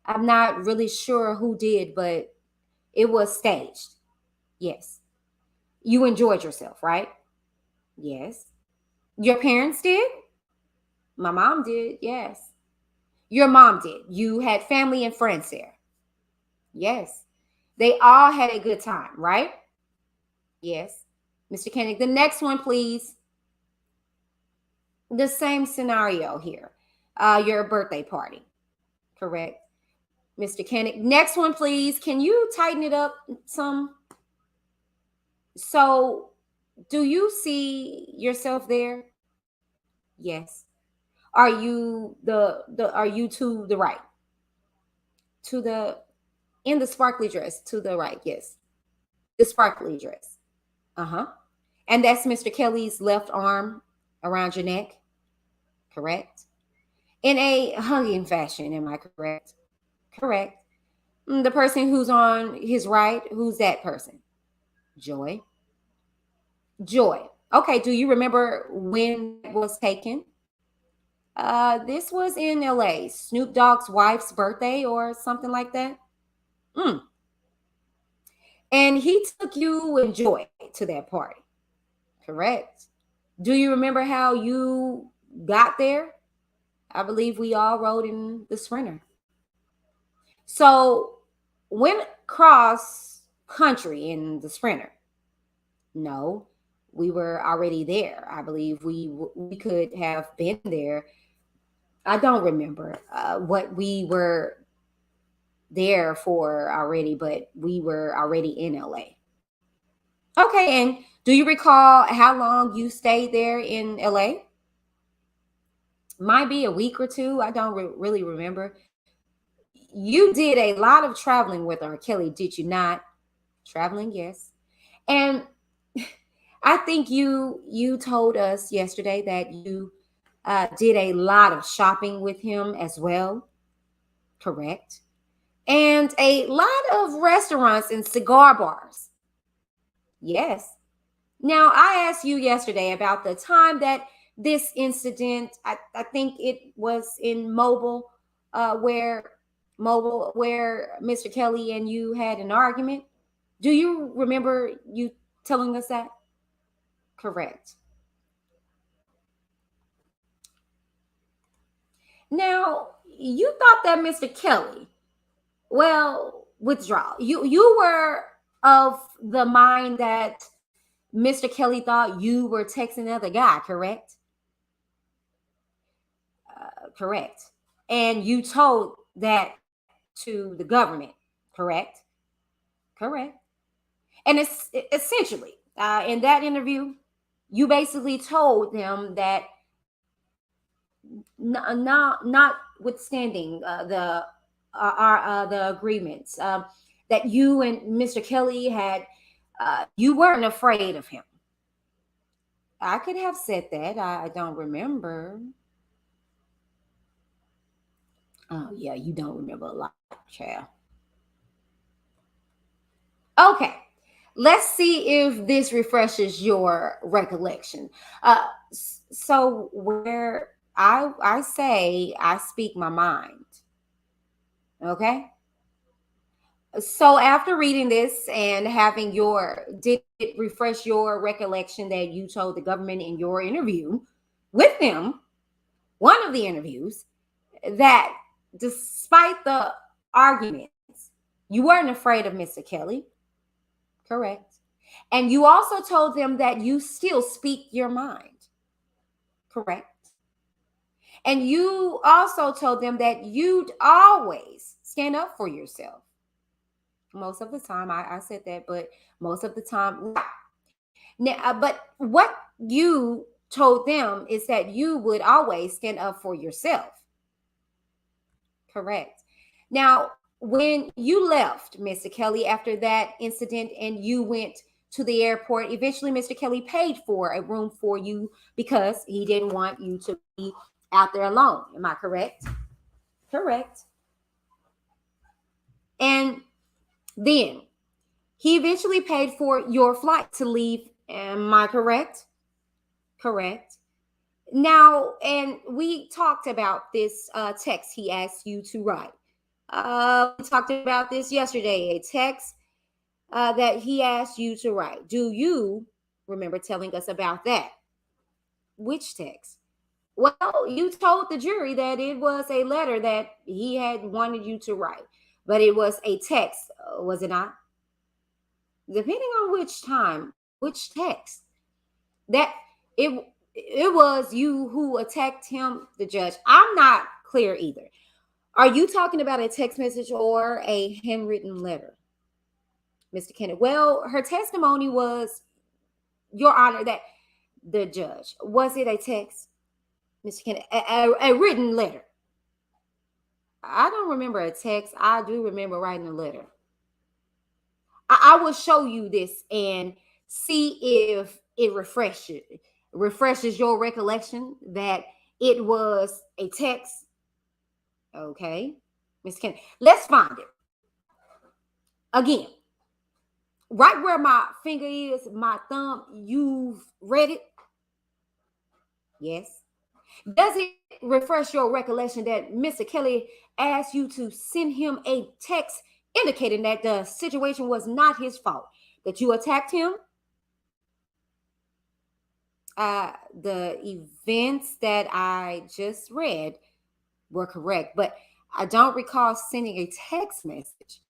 I'm not really sure who did, but it was staged. Yes. You enjoyed yourself, right? Yes. Your parents did? My mom did, yes. Your mom did. You had family and friends there. Yes. They all had a good time, right? Yes. Mr. Koenig, the next one, please. The same scenario here. Your birthday party. Correct. Mr. Koenig. Next one, please. Can you tighten it up some? So, do you see yourself there? Yes. Are you are you to the right? To the in the sparkly dress to the right, yes. The sparkly dress. Uh-huh. And that's Mr. Kelly's left arm around your neck. Correct. In a hugging fashion, am I correct? Correct. The person who's on his right, who's that person? Joy. Joy. Okay, do you remember when it was taken? This was in LA, Snoop Dogg's wife's birthday or something like that. And he took you and Joy to that party. Correct. Do you remember how you got there? I believe we all rode in the Sprinter. So, went cross country in the Sprinter. No, we were already there. I believe we could have been there. I don't remember what we were there for already, but we were already in LA. Okay, and do you recall how long you stayed there in LA? Might be a week or two. I don't really remember. You did a lot of traveling with R.Kelly, did you not? Traveling, yes. And I think you told us yesterday that you did a lot of shopping with him as well. Correct. And a lot of restaurants and cigar bars. Yes. Now, I asked you yesterday about the time that this incident, I think it was in where Mr. Kelly and you had an argument. Do you remember you telling us that? Correct. Now, you thought that Mr. Kelly, well, withdraw. You were of the mind that Mr. Kelly thought you were texting another guy, correct? Correct. And you told that to the government, correct? Correct. And it's essentially in that interview, you basically told them that notwithstanding the agreements that you and Mr. Kelly had, you weren't afraid of him. I could have said that. I don't remember. Oh, yeah, you don't remember a lot, child. Okay, let's see if this refreshes your recollection. So where I say I speak my mind, okay? So after reading this and having did it refresh your recollection that you told the government in your interview with them, one of the interviews, that despite the arguments, you weren't afraid of Mr. Kelly? Correct. And you also told them that you still speak your mind. Correct. And you also told them that you'd always stand up for yourself. Most of the time, I said that, but most of the time. Now, but what you told them is that you would always stand up for yourself. Correct. Now, when you left, Mr. Kelly, after that incident and you went to the airport, eventually Mr. Kelly paid for a room for you because he didn't want you to be out there alone. Am I correct? Correct. Then he eventually paid for your flight to leave. Am I correct? Correct. Now, and we talked about this text he asked you to write. We talked about this yesterday, a text that he asked you to write. Do you remember telling us about that? Which text? Well, you told the jury that it was a letter that he had wanted you to write, but it was a text, was it not? Depending on which time, which text. That it was you who attacked him, the judge. I'm not clear either. Are you talking about a text message or a handwritten letter, Mr. Kenneth? Well, her testimony was, Your Honor, that the judge, was it a text, Mr. Kenneth? A written letter? I don't remember a text. I do remember writing a letter. I will show you this and see if it refreshes your recollection that it was a text. Okay, Miss Kennedy, let's find it. Again, right where my finger is, my thumb, you've read it? Yes. Does it refresh your recollection that Mr. Kelly asked you to send him a text indicating that the situation was not his fault, that you attacked him? The events that I just read were correct, but I don't recall sending a text message.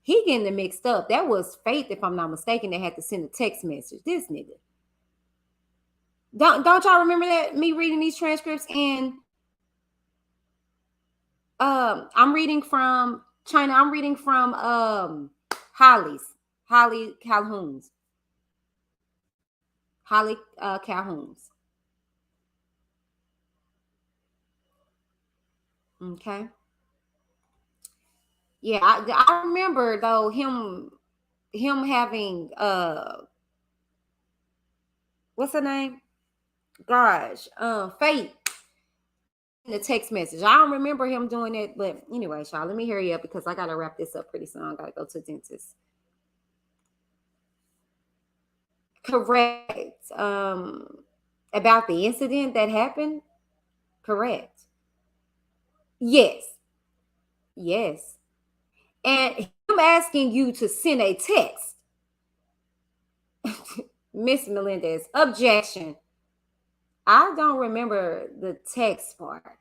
He getting it mixed up. That was Faith, if I'm not mistaken, that had to send a text message. This nigga. Don't y'all remember that? Me reading these transcripts, and I'm reading from China. I'm reading from Halle Calhoun's. Halle Calhoun's. Okay. Yeah, I remember though him having what's her name? Gosh, Faith in the text message. I don't remember him doing it, but anyway, y'all, let me hurry up because I gotta wrap this up pretty soon. I gotta go to the dentist. Correct. About the incident that happened? Correct. Yes. Yes. And him asking you to send a text. Miss Melendez, objection. I don't remember the text part.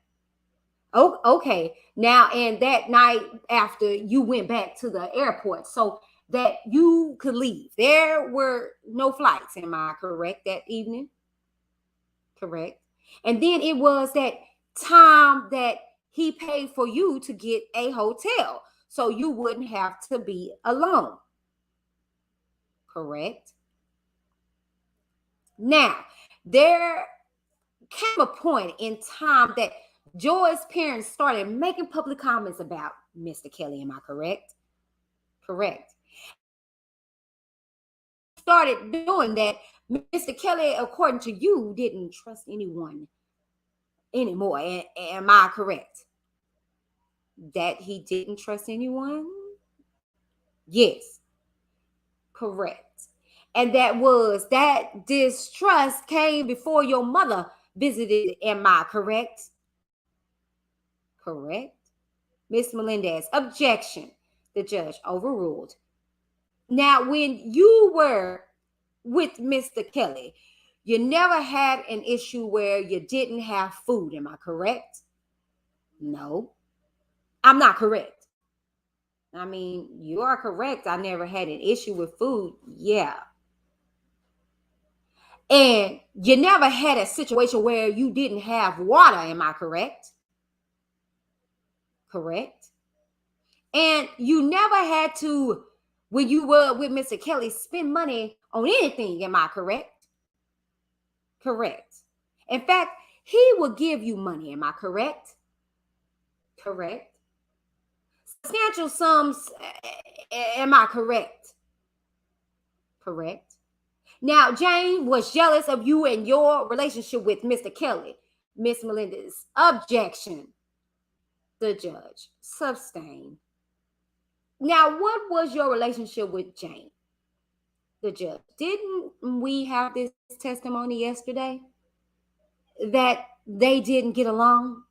Oh, okay. Now, and that night after you went back to the airport so that you could leave, there were no flights. Am I correct that evening? Correct. And then it was that time that he paid for you to get a hotel so you wouldn't have to be alone. Correct. Now, there came a point in time that Joy's parents started making public comments about Mr. Kelly. Am I correct? Correct. Started doing that. Mr. Kelly, according to you, didn't trust anyone anymore. Am I correct? That he didn't trust anyone? Yes. Correct. And that distrust came before your mother visited. Am I correct? Correct. Miss Melendez, objection. The judge overruled. Now, when you were with Mr. Kelly, you never had an issue where you didn't have food. Am I correct? No, I'm not correct. I mean, you are correct. I never had an issue with food. Yeah. And you never had a situation where you didn't have water. Am I correct? Correct. And you never had to, when you were with Mr. Kelly, spend money on anything. Am I correct? Correct. In fact, he will give you money. Am I correct? Correct. Substantial sums. Am I correct? Correct. Now, Jane was jealous of you and your relationship with Mr. Kelly. Miss Melendez, objection. The judge, sustain. Now, what was your relationship with Jane, the judge? Didn't we have this testimony yesterday that they didn't get along?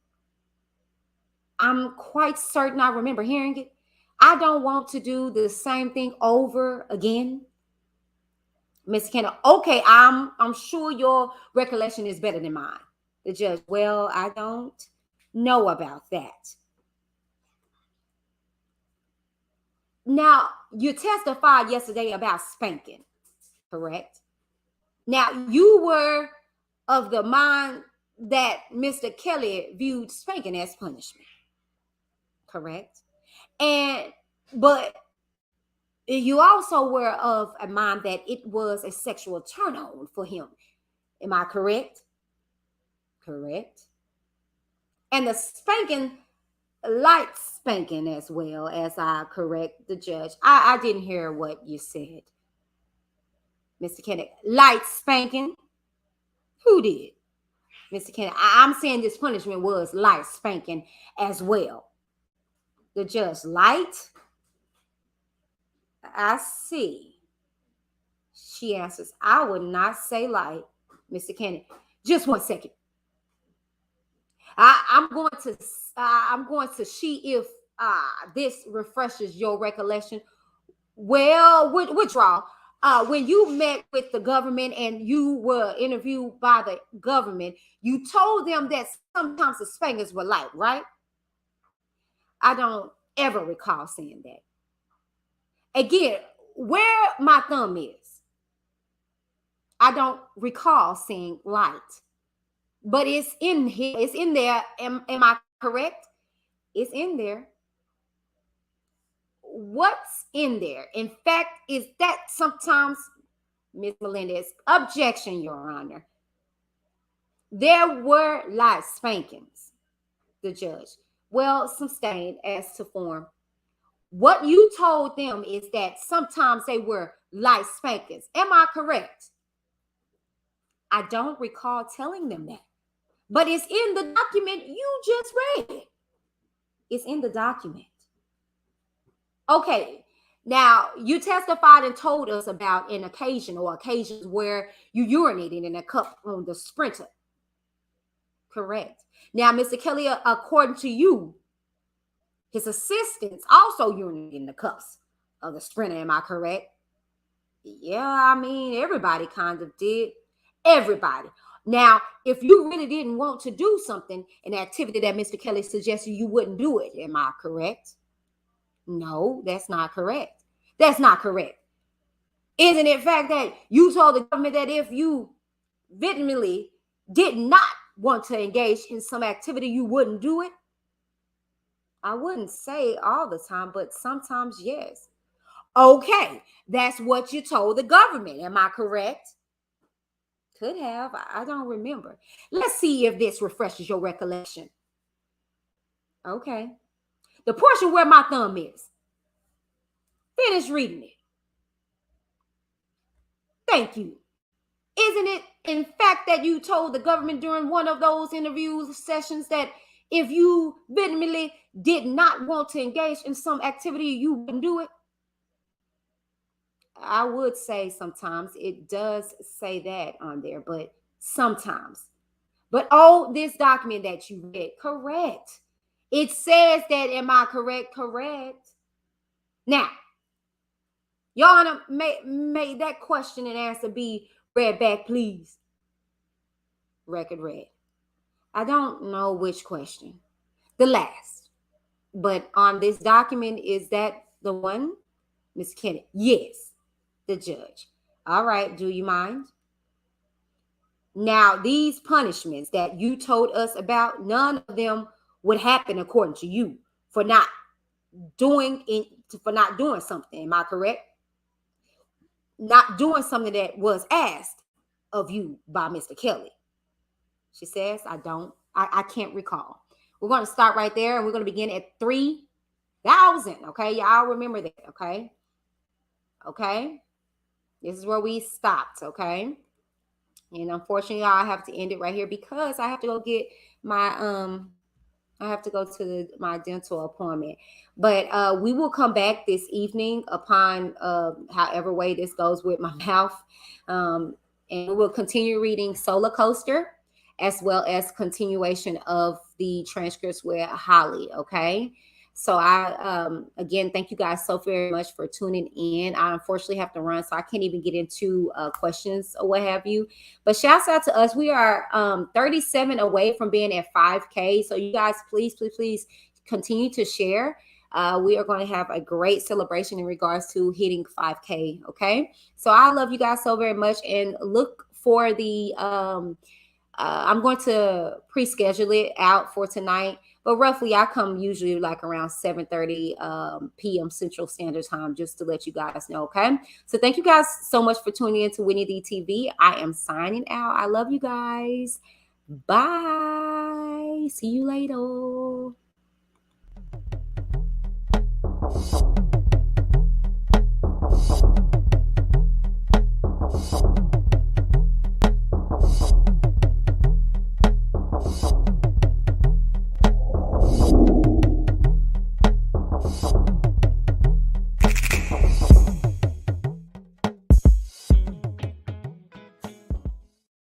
I'm quite certain I remember hearing it. I don't want to do the same thing over again. Miss Kenna, okay, I'm sure your recollection is better than mine. The judge, well, I don't know about that. Now, you testified yesterday about spanking, correct? Now, you were of the mind that Mr. Kelly viewed spanking as punishment, correct? But you also were of a mind that it was a sexual turn on for him. Am I correct? Correct. And the spanking, light spanking as well, as I correct the judge. I didn't hear what you said, Mr. Kennedy. Light spanking? Who did? Mr. Kennedy, I'm saying this punishment was light spanking as well. The judge, light? I see. She answers, I would not say light, Mr. Kennedy. Just 1 second. I'm going to see if this refreshes your recollection. Well, withdraw. When you met with the government and you were interviewed by the government, you told them that sometimes the spankings were light, right? I don't ever recall saying that. Again, where my thumb is, I don't recall saying light. But it's in here. It's in there. Am I correct? It's in there. What's in there? In fact, is that sometimes, Ms. Melendez, objection, Your Honor. There were light spankings, the judge. Well, sustained as to form. What you told them is that sometimes they were light spankings. Am I correct? I don't recall telling them that. But it's in the document you just read. It's in the document. Okay. Now, you testified and told us about an occasion or occasions where you urinated in a cup on the Sprinter. Correct. Now, Mr. Kelly, according to you, his assistants also urinated in the cups of the Sprinter. Am I correct? Yeah, I mean, everybody kind of did. Everybody. Now, if you really didn't want to do something, an activity that Mr. Kelly suggested, you wouldn't do it. Am I correct? No, that's not correct. That's not correct. Isn't it fact that you told the government that if you vehemently did not want to engage in some activity, you wouldn't do it? I wouldn't say all the time, but sometimes yes. Okay, that's what you told the government. Am I correct? Could have. I don't remember. Let's see if this refreshes your recollection. Okay. The portion where my thumb is. Finish reading it. Thank you. Isn't it in fact that you told the government during one of those interview sessions that if you vehemently did not want to engage in some activity, you wouldn't do it? I would say sometimes it does say that on there, but sometimes. But this document that you read, correct. It says that, am I correct? Correct. Now, Your Honor, may that question and answer be read back, please. Record read. I don't know which question. The last. But on this document, is that the one? Ms. Kennedy? Yes. The judge. All right. Do you mind? Now, these punishments that you told us about, none of them would happen according to you for not doing something. Am I correct? Not doing something that was asked of you by Mr. Kelly. She says, I can't recall. We're going to start right there and we're going to begin at 3,000. Okay. Y'all remember that. Okay. Okay. This is where we stopped. Okay. And unfortunately, I have to end it right here because I have to go get my I have to go to my dental appointment. But we will come back this evening upon however way this goes with my mouth. And we will continue reading SoulaCoaster as well as continuation of the transcripts with Halle. Okay. So again, thank you guys so very much for tuning in. I unfortunately have to run, so I can't even get into questions or what have you. But shouts out to us. We are 37 away from being at 5K. So you guys, please, please, please continue to share. We are going to have a great celebration in regards to hitting 5K. Okay. So I love you guys so very much, and look for the, I'm going to pre-schedule it out for tonight. But roughly, I come usually like around 7:30 p.m. Central Standard Time, just to let you guys know, okay? So thank you guys so much for tuning in to Whitney D TV. I am signing out. I love you guys. Bye. See you later.